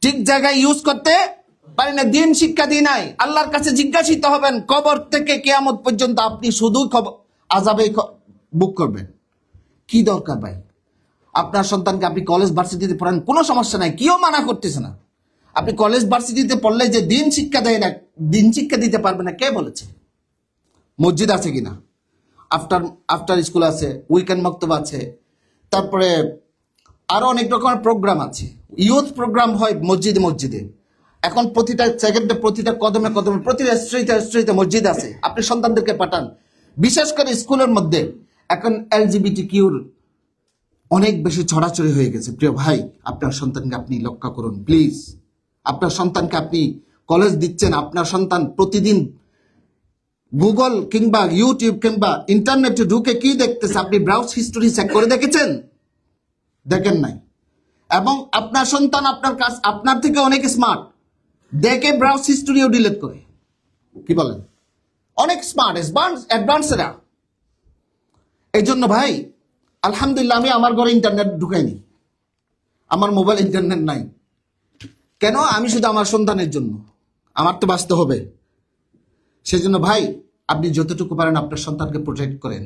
ঠিক জায়গায় ইউজ করতে পারি না, দিন শিক্ষা দিই নাই। আল্লাহর কাছে জিজ্ঞাসিত হবেন কবর থেকে কিয়ামত পর্যন্ত, আপনি শুধু আযাবে বুক করবেন। কি দরকার ভাই? আপনার সন্তানকে আপনি কলেজ ভার্সিটিতে পড়ান, কোনো সমস্যা নাই, কেউ মানা করতেছে না। আপনি কলেজ ভার্সিটিতে পড়লে যে দিন শিক্ষা দেয় না, দিন শিক্ষা দিতে পারবে না, কে বলেছে? মসজিদ আছে কিনা? আফটার স্কুল আছে, উইকেন্ড মক্তব আছে, তারপরে আরো অনেক রকমের প্রোগ্রাম আছে, ইউথ প্রোগ্রাম হয় মসজিদে। এখন প্রতিটা সেকেন্ডে, প্রতিটা কদমে, প্রতিটা স্ট্রিটে মসজিদ আছে। আপনি সন্তানদেরকে পাঠান, বিশেষ করে স্কুলের মধ্যে। এখন LGBTQ অনেক বেশি ছড়াছড়ি হয়ে গেছে। প্রিয় ভাই, আপনার সন্তানকে আপনি লক্ষ্য করুন প্লিজ। আপনার সন্তানকে আপনি কলেজ দিচ্ছেন, আপনার সন্তান প্রতিদিন গুগল কিংবা ইউটিউব কিংবা ইন্টারনেটে ঢুকে কি দেখতেছে, আপনি ব্রাউজ হিস্টোরি চেক করে দেখেছেন? দেখেন নাই। এবং আপনার সন্তান আপনার থেকে অনেক স্মার্ট, দেখে ব্রাউজ হিস্টোরিও ডিলিট করে। কি বলেন? অনেক স্মার্ট, অ্যাডভান্স এরা। এই জন্য ভাই, আলহামদুলিল্লাহ, আমি আমার ঘরে ইন্টারনেট ঢুকাইনি, আমার মোবাইল ইন্টারনেট নাই। কেন? আমি শুধু আমার সন্তানের জন্য, আমার তো বাঁচতে হবে। সেজন্য ভাই, আপনি যতটুকু পারেন আপনার সন্তানকে প্রোটেক্ট করেন।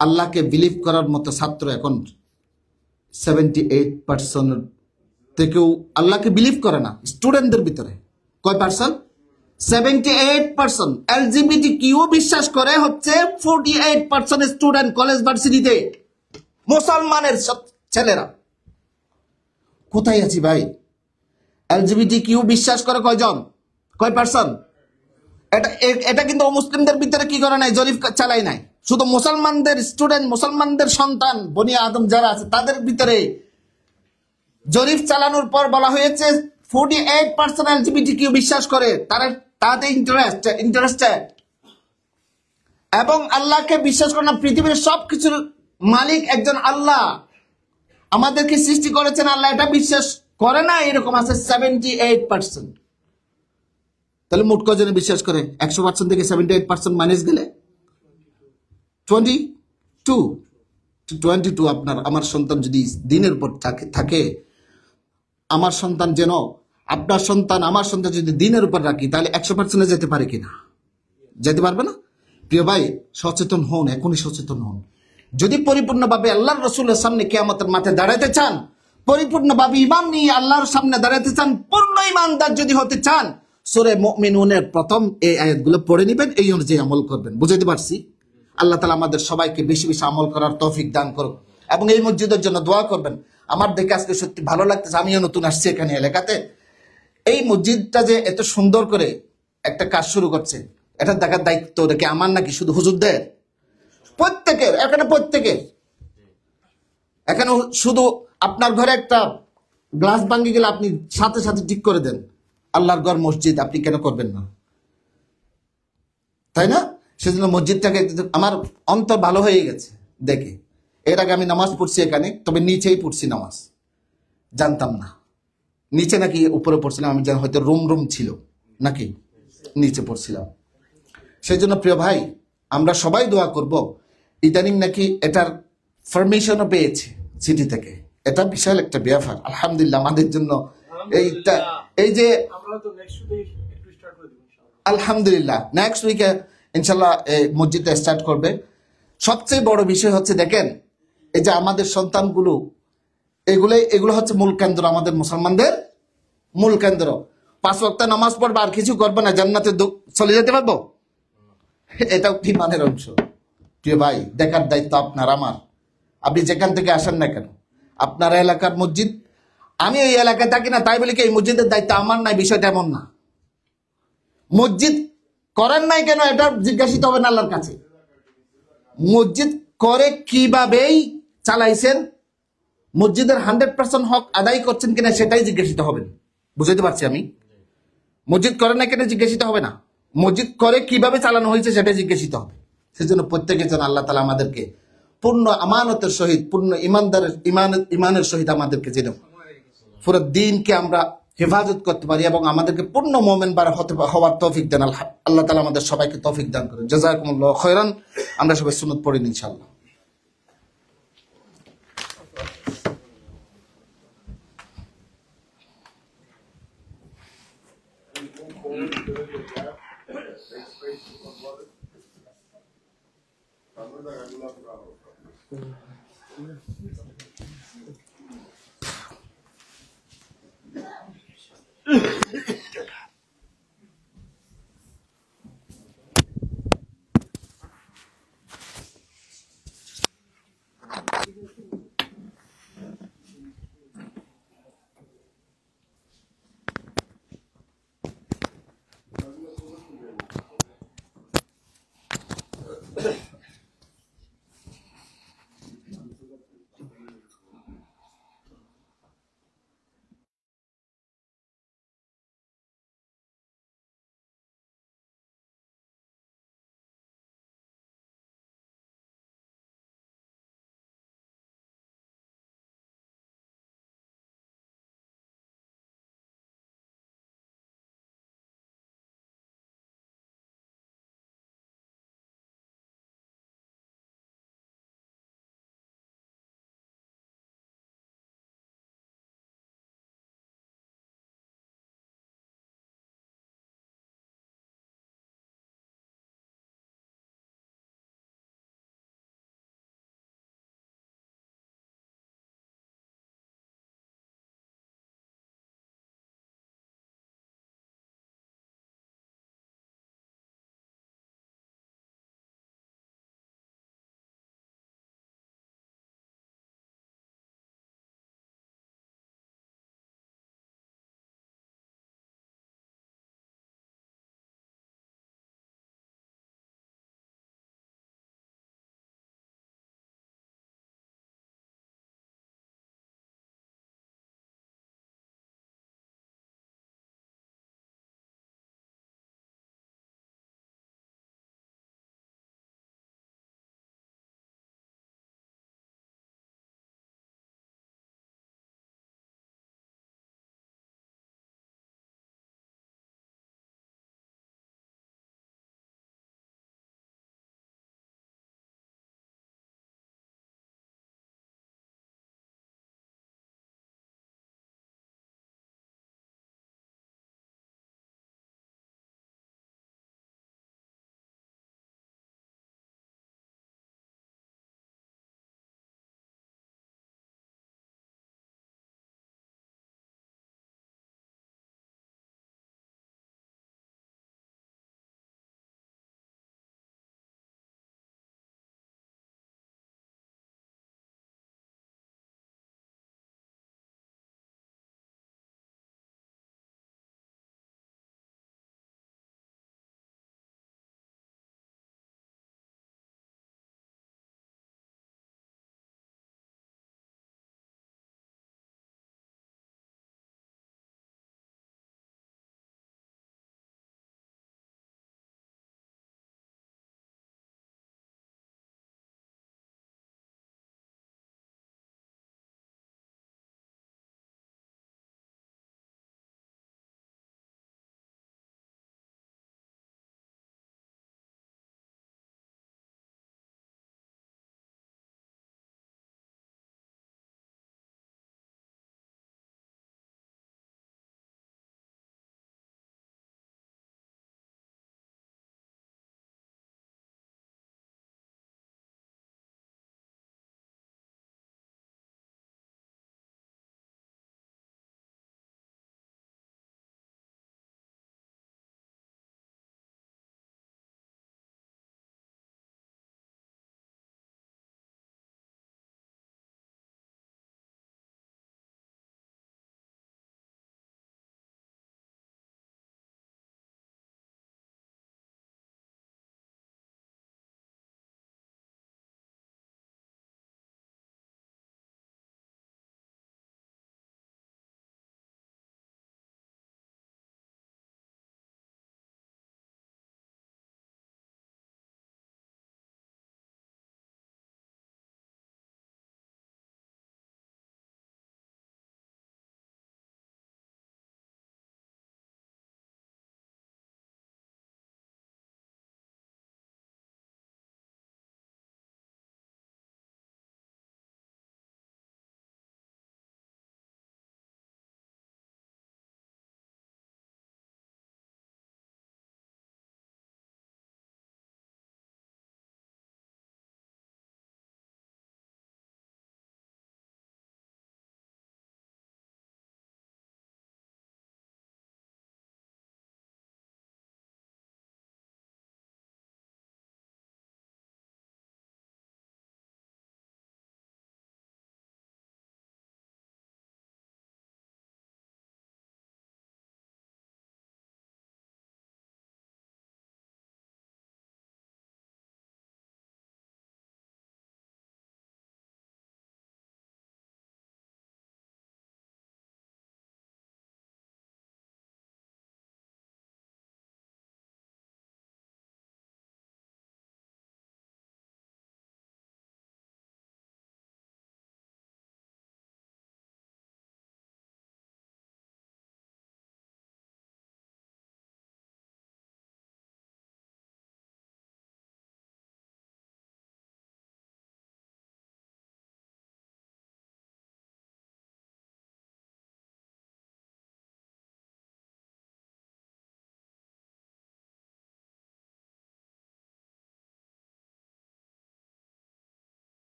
আল্লাহকে বিলিভ করার মতো ছাত্র এখন 78% থেকেও আল্লাহকে বিলিভ করে না স্টুডেন্টদের ভিতরে। কয় পার্সেন্ট? 78%। LGBTQ বিশ্বাস করে হচ্ছে 48% স্টুডেন্ট কলেজ ভার্সিটিতে, মুসলমানের ছেলেরা। কোথায় আছি ভাই? LGBTQ বিশ্বাস করে কয়জন, কয় পার্সেন্ট? এটা কিন্তু মুসলিমদের ভিতরে কি করে নাই, জরিপ চালাই নাই। শুধু মুসলমানদের স্টুডেন্ট, মুসলমানদের সন্তান, বনি আদম যারা আছে তাদের ভিতরে জরিপ চালানোর পর বলা হয়েছে 48% LGBTQ বিশ্বাস করে, তাতে ইন্টারেস্টেড এবং আল্লাহকে বিশ্বাস করে না। পৃথিবীর সবকিছুর মালিক একজন আল্লাহ, আমাদেরকে সৃষ্টি করেছেন আল্লাহ, এটা বিশ্বাস করে না, এরকম আছে 78%। তাহলে মোট কজনে বিশ্বাস করে? 100% থেকে 78% মাইনাস গেলে 22। আমার সন্তান যদি দিনের পর থাকে, আমার সন্তান যেন, আপনার সন্তান আমার সন্তান যদি দিনের উপর রাখি, তাহলে 100% যেতে পারে কিনা? যেতে পারবে না। প্রিয় ভাই, সচেতন হন, এখনই সচেতন হন। যদি পরিপূর্ণভাবে আল্লাহর রাসূলের সামনে কিয়ামতের মাঠে দাঁড়াতে চান, পরিপূর্ণভাবে ঈমান নিয়ে আল্লাহর সামনে দাঁড়াতে চান, পূর্ণ ঈমানদার যদি হতে চান, সূরা মুমিনুনের প্রথম এই আয়াতগুলো পড়ে নেবেন, এই অনুযায়ী আমল করবেন। বুঝাতে পারছি? আল্লাহ তাআলা আমাদের সবাইকে বেশি বেশি আমল করার তৌফিক দান করুন এবং এই মসজিদের জন্য দোয়া করবেন। আমার দেখে আজকে সত্যি ভালো লাগতেছে, আমিও নতুন আসছি এখানে এলাকাতে। এই মসজিদটা যে এত সুন্দর করে একটা কাজ শুরু করছে, এটা দেখার দায়িত্ব নাকি আমার, নাকি শুধু হুজুরদের? প্রত্যেকের। এখানে শুধু আপনার ঘরে একটা গ্লাস ভাঙি গেলে আপনি সাথে সাথে ঠিক করে দেন, আল্লাহর ঘর মসজিদ, আপনি কেন করবেন না? তাই না? সেজন্য মসজিদটাকে আমার অন্তর ভালো হয়ে গেছে দেখে। এর আগে আমি নামাজ পড়ছি এখানে, তবে নিচেই পড়ছি নামাজ, জানতাম না নিচে নাকি উপরে পড়ছিলাম। আমি জানি হয়তো রুম রুম ছিল নাকি নিচে পড়ছিলাম। সেই জন্য প্রিয় ভাই, আমরা সবাই দোয়া করব। ইদানিং নাকি এটার পারমিশনও পেয়েছে সিটি থেকে। এটা বিশাল একটা ব্যাপার, আলহামদুলিল্লাহ আমাদের জন্য। এইটা এই যে আলহামদুলিল্লাহ নেক্সট উইকে ইনশাল্লাহ মসজিদটা স্টার্ট করবে। সবচেয়ে বড় বিষয় হচ্ছে দেখেন, এই যে আমাদের সন্তানগুলো, এগুলো হচ্ছে মূল কেন্দ্র, আমাদের মুসলমানদের মূল কেন্দ্র। 5 ওয়াক্ত নামাজ পড়বা আর কিছু করবে না, জান্নাতে চলে যেতে পারবো? এটাও ইমানের অংশ। প্রিয় ভাই, দেখার দায়িত্ব আপনার আমার। আপনি যেখান থেকে আসেন না কেন, আপনার এলাকার মসজিদ, আমি এই এলাকায় থাকি না তাই বলি কি এই মসজিদের দায়িত্ব আমার নাই, বিষয়টা এমন না। মসজিদ করেন নাই কেন এটা জিজ্ঞাসিত হবে না আল্লাহর কাছে। মসজিদ করে কিভাবেই চালাইছেন, মসজিদের 100% হক আদায় করছেন কিনা সেটাই জিজ্ঞাসিত হবেন। বুঝাইতে পারছি আমি? মসজিদ করেন না কেন জিজ্ঞাসিত হবে না, মসজিদ করে কিভাবে চালানো হয়েছে সেটাই জিজ্ঞাসিত হবে। সেজন্য প্রত্যেকে যেন আল্লাহ তাআলা আমাদেরকে পূর্ণ আমানতের সহিত, পূর্ণ ইমানের সহিত আমাদেরকে যেন পুরো দিনকে আমরা হেফাজত করতে পারি এবং আমাদেরকে পূর্ণ মুমিন হওয়ার তৌফিক দেন। আল্লাহ তাআলা আমাদের সবাইকে তৌফিক দান করেন। জাযাকুমুল্লাহু খায়রান। আমরা সবাই সুন্নাত পড়ি ইনশাআল্লাহ।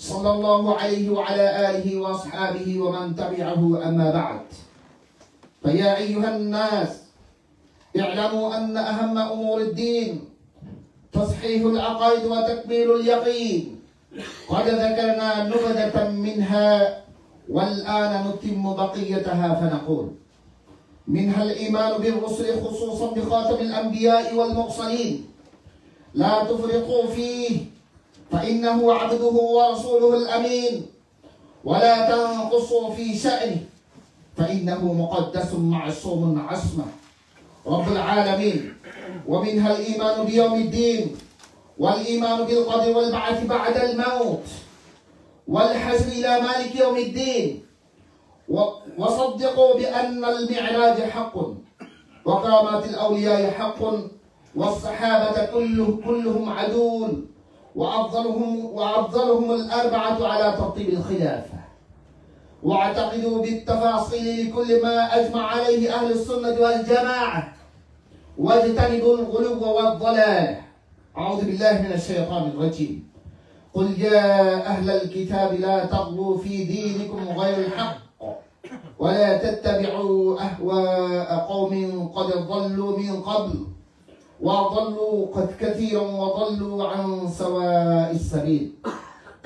صلى الله عليه وعلى آله وأصحابه ومن تبعه أما بعد. فيا أيها الناس اعلموا أن أهم أمور الدين تصحيح العقائد وتكميل اليقين. قد ذكرنا نبذة منها والآن نتم بقيتها فنقول: منها الإيمان بالرسل خصوصا بخاتم الأنبياء والمرسلين، لا تفرطوا فيه فإنه عبده ورسوله الأمين، ولا تنقصوا في شأنه فإنه مقدس معصوم عصمة رب العالمين. ومنها الإيمان بيوم الدين، والإيمان بالقدر والبعث بعد الموت، والحشر إلى مالك يوم الدين. وصدقوا بأن المعراج حق، وكرامات الأولياء حق، والصحابة كلهم عدول، وأفضلهم الأربعة على ترتيب الخلافة. واعتقدوا بالتفاصيل لكل ما أجمع عليه أهل السنة والجماعة، واجتنبوا الغلو والضلال. أعوذ بالله من الشيطان الرجيم. قل يا أهل الكتاب لا تغلوا في دينكم غير الحق، ولا تتبعوا أهواء قوم قد ضلوا من قبل وضلوا قد كثيرا وضلوا عن سواء السبيل.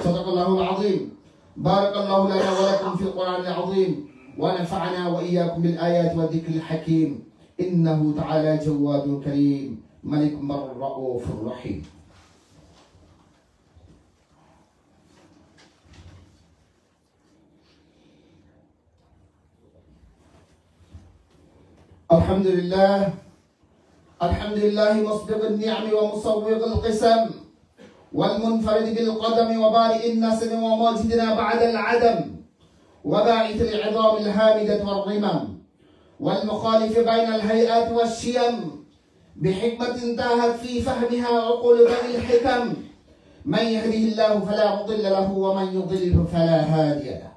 صدق الله العظيم. بارك الله لنا ولكم في القرآن العظيم، ونفعنا وإياكم بالآيات والذكر الحكيم. إنه تعالى جواد كريم ملك بر رؤوف رحيم. الحمد لله، الحمد لله مسبق النعم ومصوغ القسم، والمنفرد بالقدم وبارئ النسم وموجدنا بعد العدم، وباعث العظام الهامدة والرمم، والمخالف بين الهيئات والشيم، بحكمة انتهت في فهمها عقول ذوي الحكم. من يهده الله فلا مضل له، ومن يضلل فلا هادي له.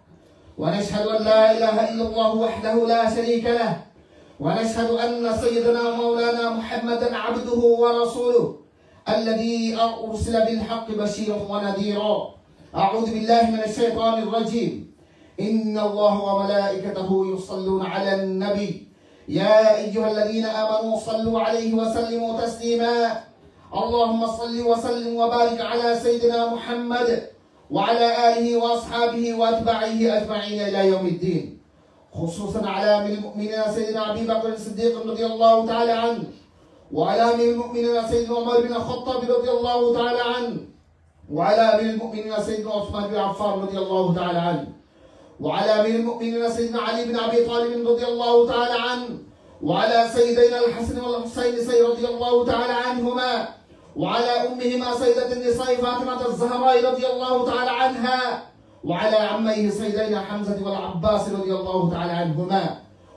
ونشهد أن لا إله إلا الله وحده لا شريك له، ونشهد أن سيدنا مولانا محمدا عبده ورسوله الذي أرسل بالحق بشيرا ونذيرا. أعوذ بالله من الشيطان الرجيم. إن الله وملائكته يصلون على النبي يا أيها الذين آمنوا صلوا عليه وسلموا تسليما. اللهم صل وسلم وبارك على سيدنا محمد وعلى آله وأصحابه وأتباعه أجمعين إلى يوم الدين، خصوصا على أمير المؤمنين سيدنا أبي بكر الصديق رضي الله تعالى عنه، وعلى أمير المؤمنين سيدنا عمر بن الخطاب رضي الله تعالى عنه، وعلى أمير المؤمنين سيدنا عثمان بن عفان رضي الله تعالى عنه، وعلى أمير المؤمنين سيدنا علي بن أبي طالب رضي الله تعالى عنه، وعلى سيدنا الحسن والحسين رضي الله تعالى عنهما، وعلى أمهما سيدة النساء فاطمة الزهراء رضي الله تعالى عنها، وعلى عميه سيدنا حمزة والعباس رضي الله تعالى عنهما،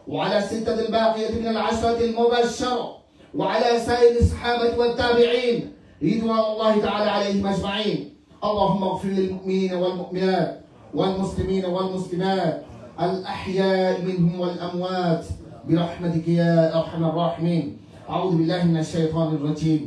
وعلى الستة الباقية من العشرة المبشرة، وعلى سائر الصحابة والتابعين رضوان الله تعالى عليهم أجمعين. اللهم اغفر للمؤمنين والمؤمنات والمسلمين والمسلمات الأحياء منهم والأموات برحمتك يا أرحم الراحمين. أعوذ بالله من الشيطان الرجيم.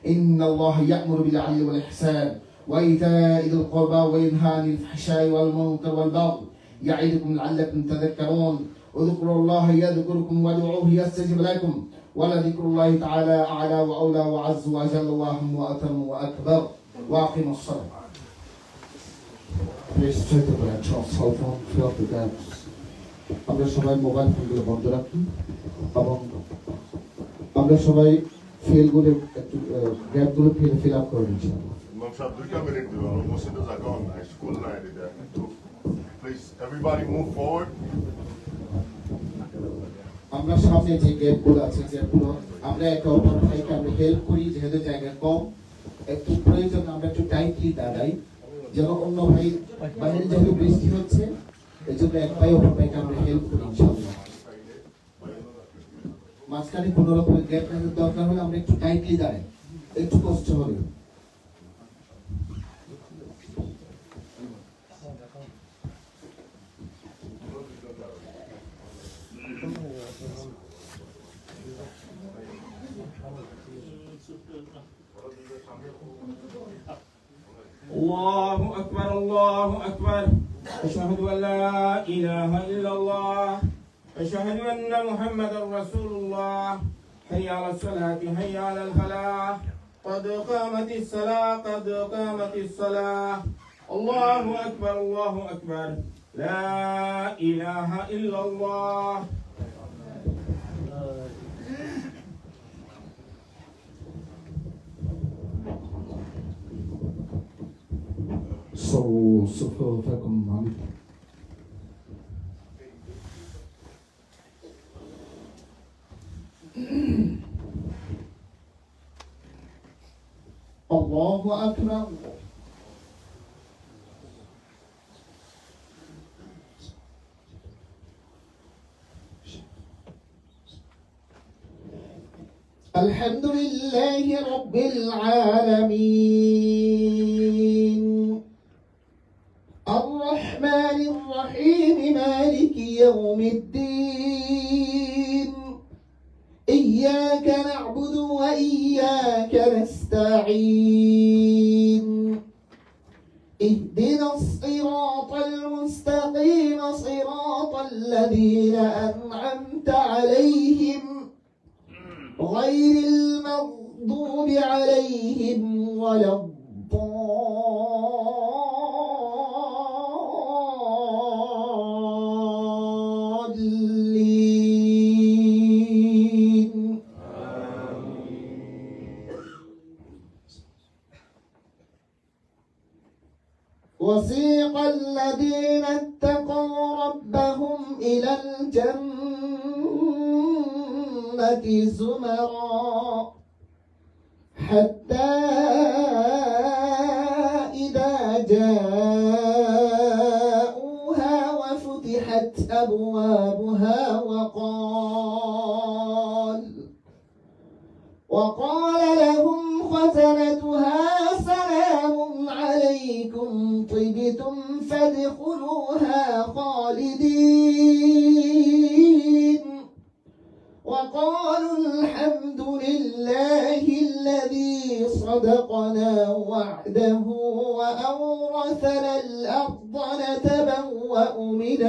إن الله يأمر بالعدل والإحسان وإيتاء ذي القربى وينهى عن الفحشاء والمنكر والبغي يعظكم لعلكم تذكرون. اذكروا الله يذكركم وادعوه يستجب لكم، ولذكر الله تعالى أعلى وأولى وأعز وأجل وأهم وأتم وأكبر. وأقيموا الصلاة. আমরা সবাই মোবাইল ফোনগুলো বন্ধ রাখি এবং আমরা সবাই ফিলগুলো একটু গ্যাপগুলো ফিল আপ করে দিচ্ছি। আমরা সামনে যে গ্যাপগুলো আছে গ্যাপগুলো আমরা একে অপর ভাইকে আমরা হেল্প করি, যেহেতু জায়গা কম একটু প্রয়োজন আমরা একটু টাইটলি দাঁড়াই, যেন অন্য ভাই বাইরে যেহেতু বৃষ্টি হচ্ছে এই জন্য এক ভাই অপর ভাইকে আমরা হেল্প করি ইনশাআল্লাহ। মাঝখানে কোনো রকমের গ্যাপ দরকার হলে আমরা একটু টাইটলি দাঁড়াই, একটু কষ্ট হবে। الله أكبر الله أكبر. أشهد أن لا إله إلا الله. أشهد أن محمدا رسول الله. حي على الصلاة حي على الفلاح. قد قامت الصلاة قد قامت الصلاة. الله أكبر الله أكبر. لا إله إلا الله. صووا صفوفكم عليكم. الله أكبر. الحمد لله رب العالمين الرحمن الرحيم مالك يوم الدين إياك نعبد وإياك نستعين اهدنا الصراط المستقيم صراط الذين أنعمت عليهم غير المغضوب عليهم ولا الضالين. وسيق الذين اتقوا ربهم إلى الجنة زمرا حتى إذا جاءوها وفتحت أبوابها وقال لهم خزنتها سلام عليكم طبتم فادخلوها خالدين وقالوا الحمد لله الذي صدقنا وعده وأورثنا الأرض نتبوأ من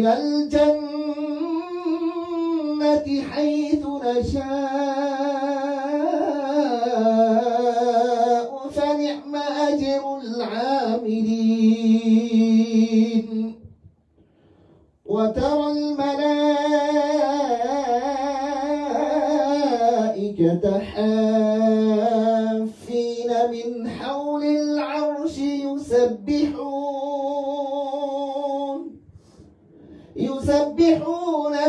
الجنة حيث نشاء فنعم أجر العاملين. وترى الملائكة حافين من حول العرش يسبحون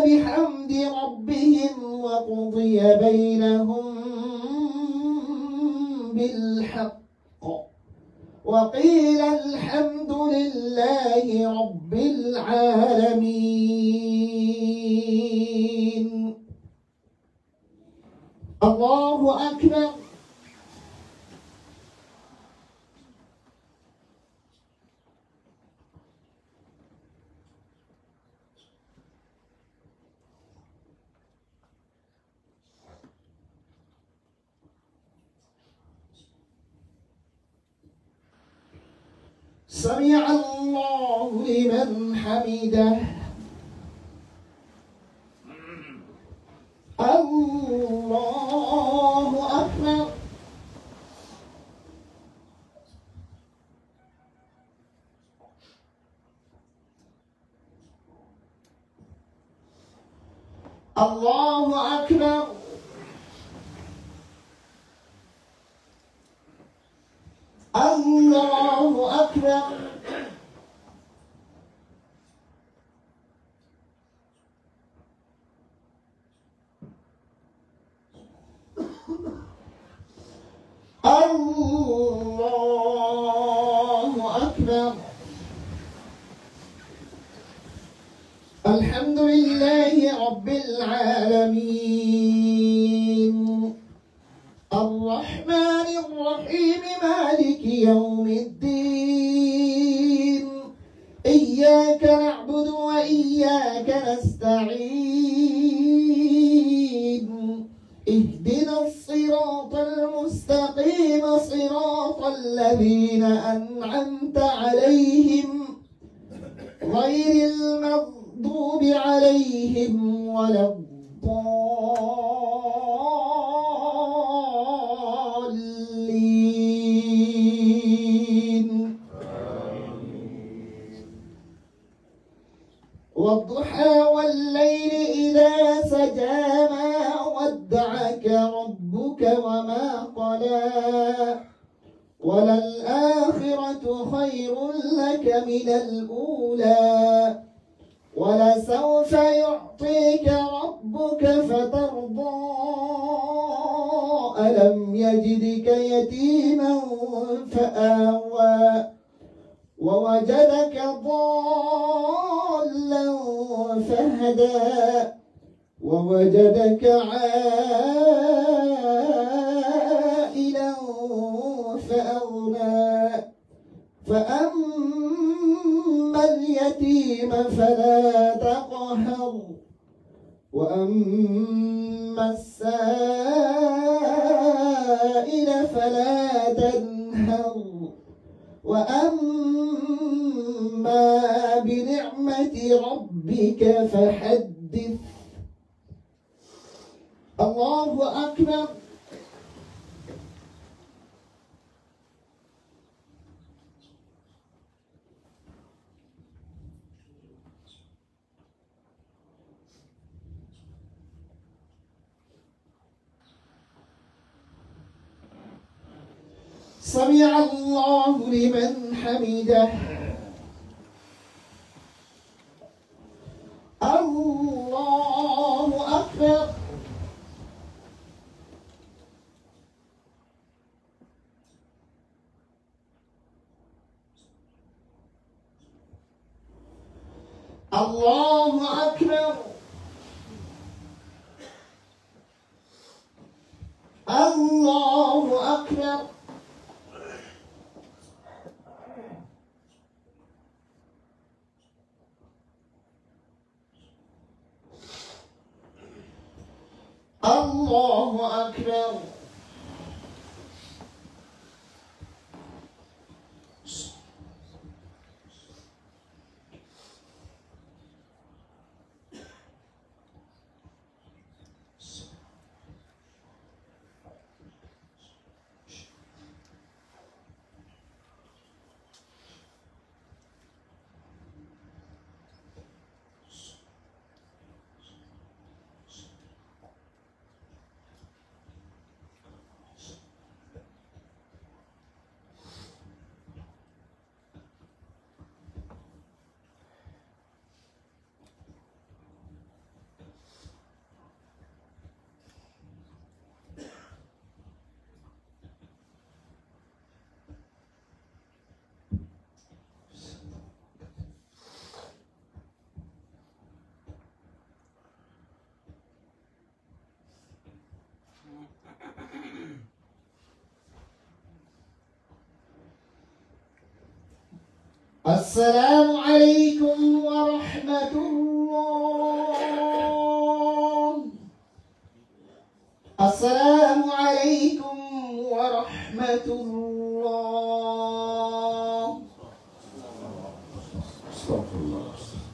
بحمد ربهم وقضي بينهم بالحق وقيل الحمد لله رب العالمين. الله أكبر. سمع الله لمن حمده. الله أكبر. الله أكبر. الله أكبر. الله أكبر. الحمد لله رب العالمين الرحمن الرحيم مالك يوم الدين إياك نعبد وإياك نستعين اهدنا الصراط ودعك ربك وما قلى وللآخرة خير لك من الأولى ولسوف يعطيك ربك فترضى ألم يجدك يتيما فآوى ووجدك ضالا فهدى ووجدك عائلا فأغنى فأما اليتيم فلا تقهر وأما السائل فلا تنهر وأما بنعمة ربك فحدث. الله أكبر. سمع الله لمن حمده. الله أكبر. الله أكبر. الله أكبر. الله أكبر. السلام عليكم ورحمة الله. السلام عليكم ورحمة الله. استغفر الله.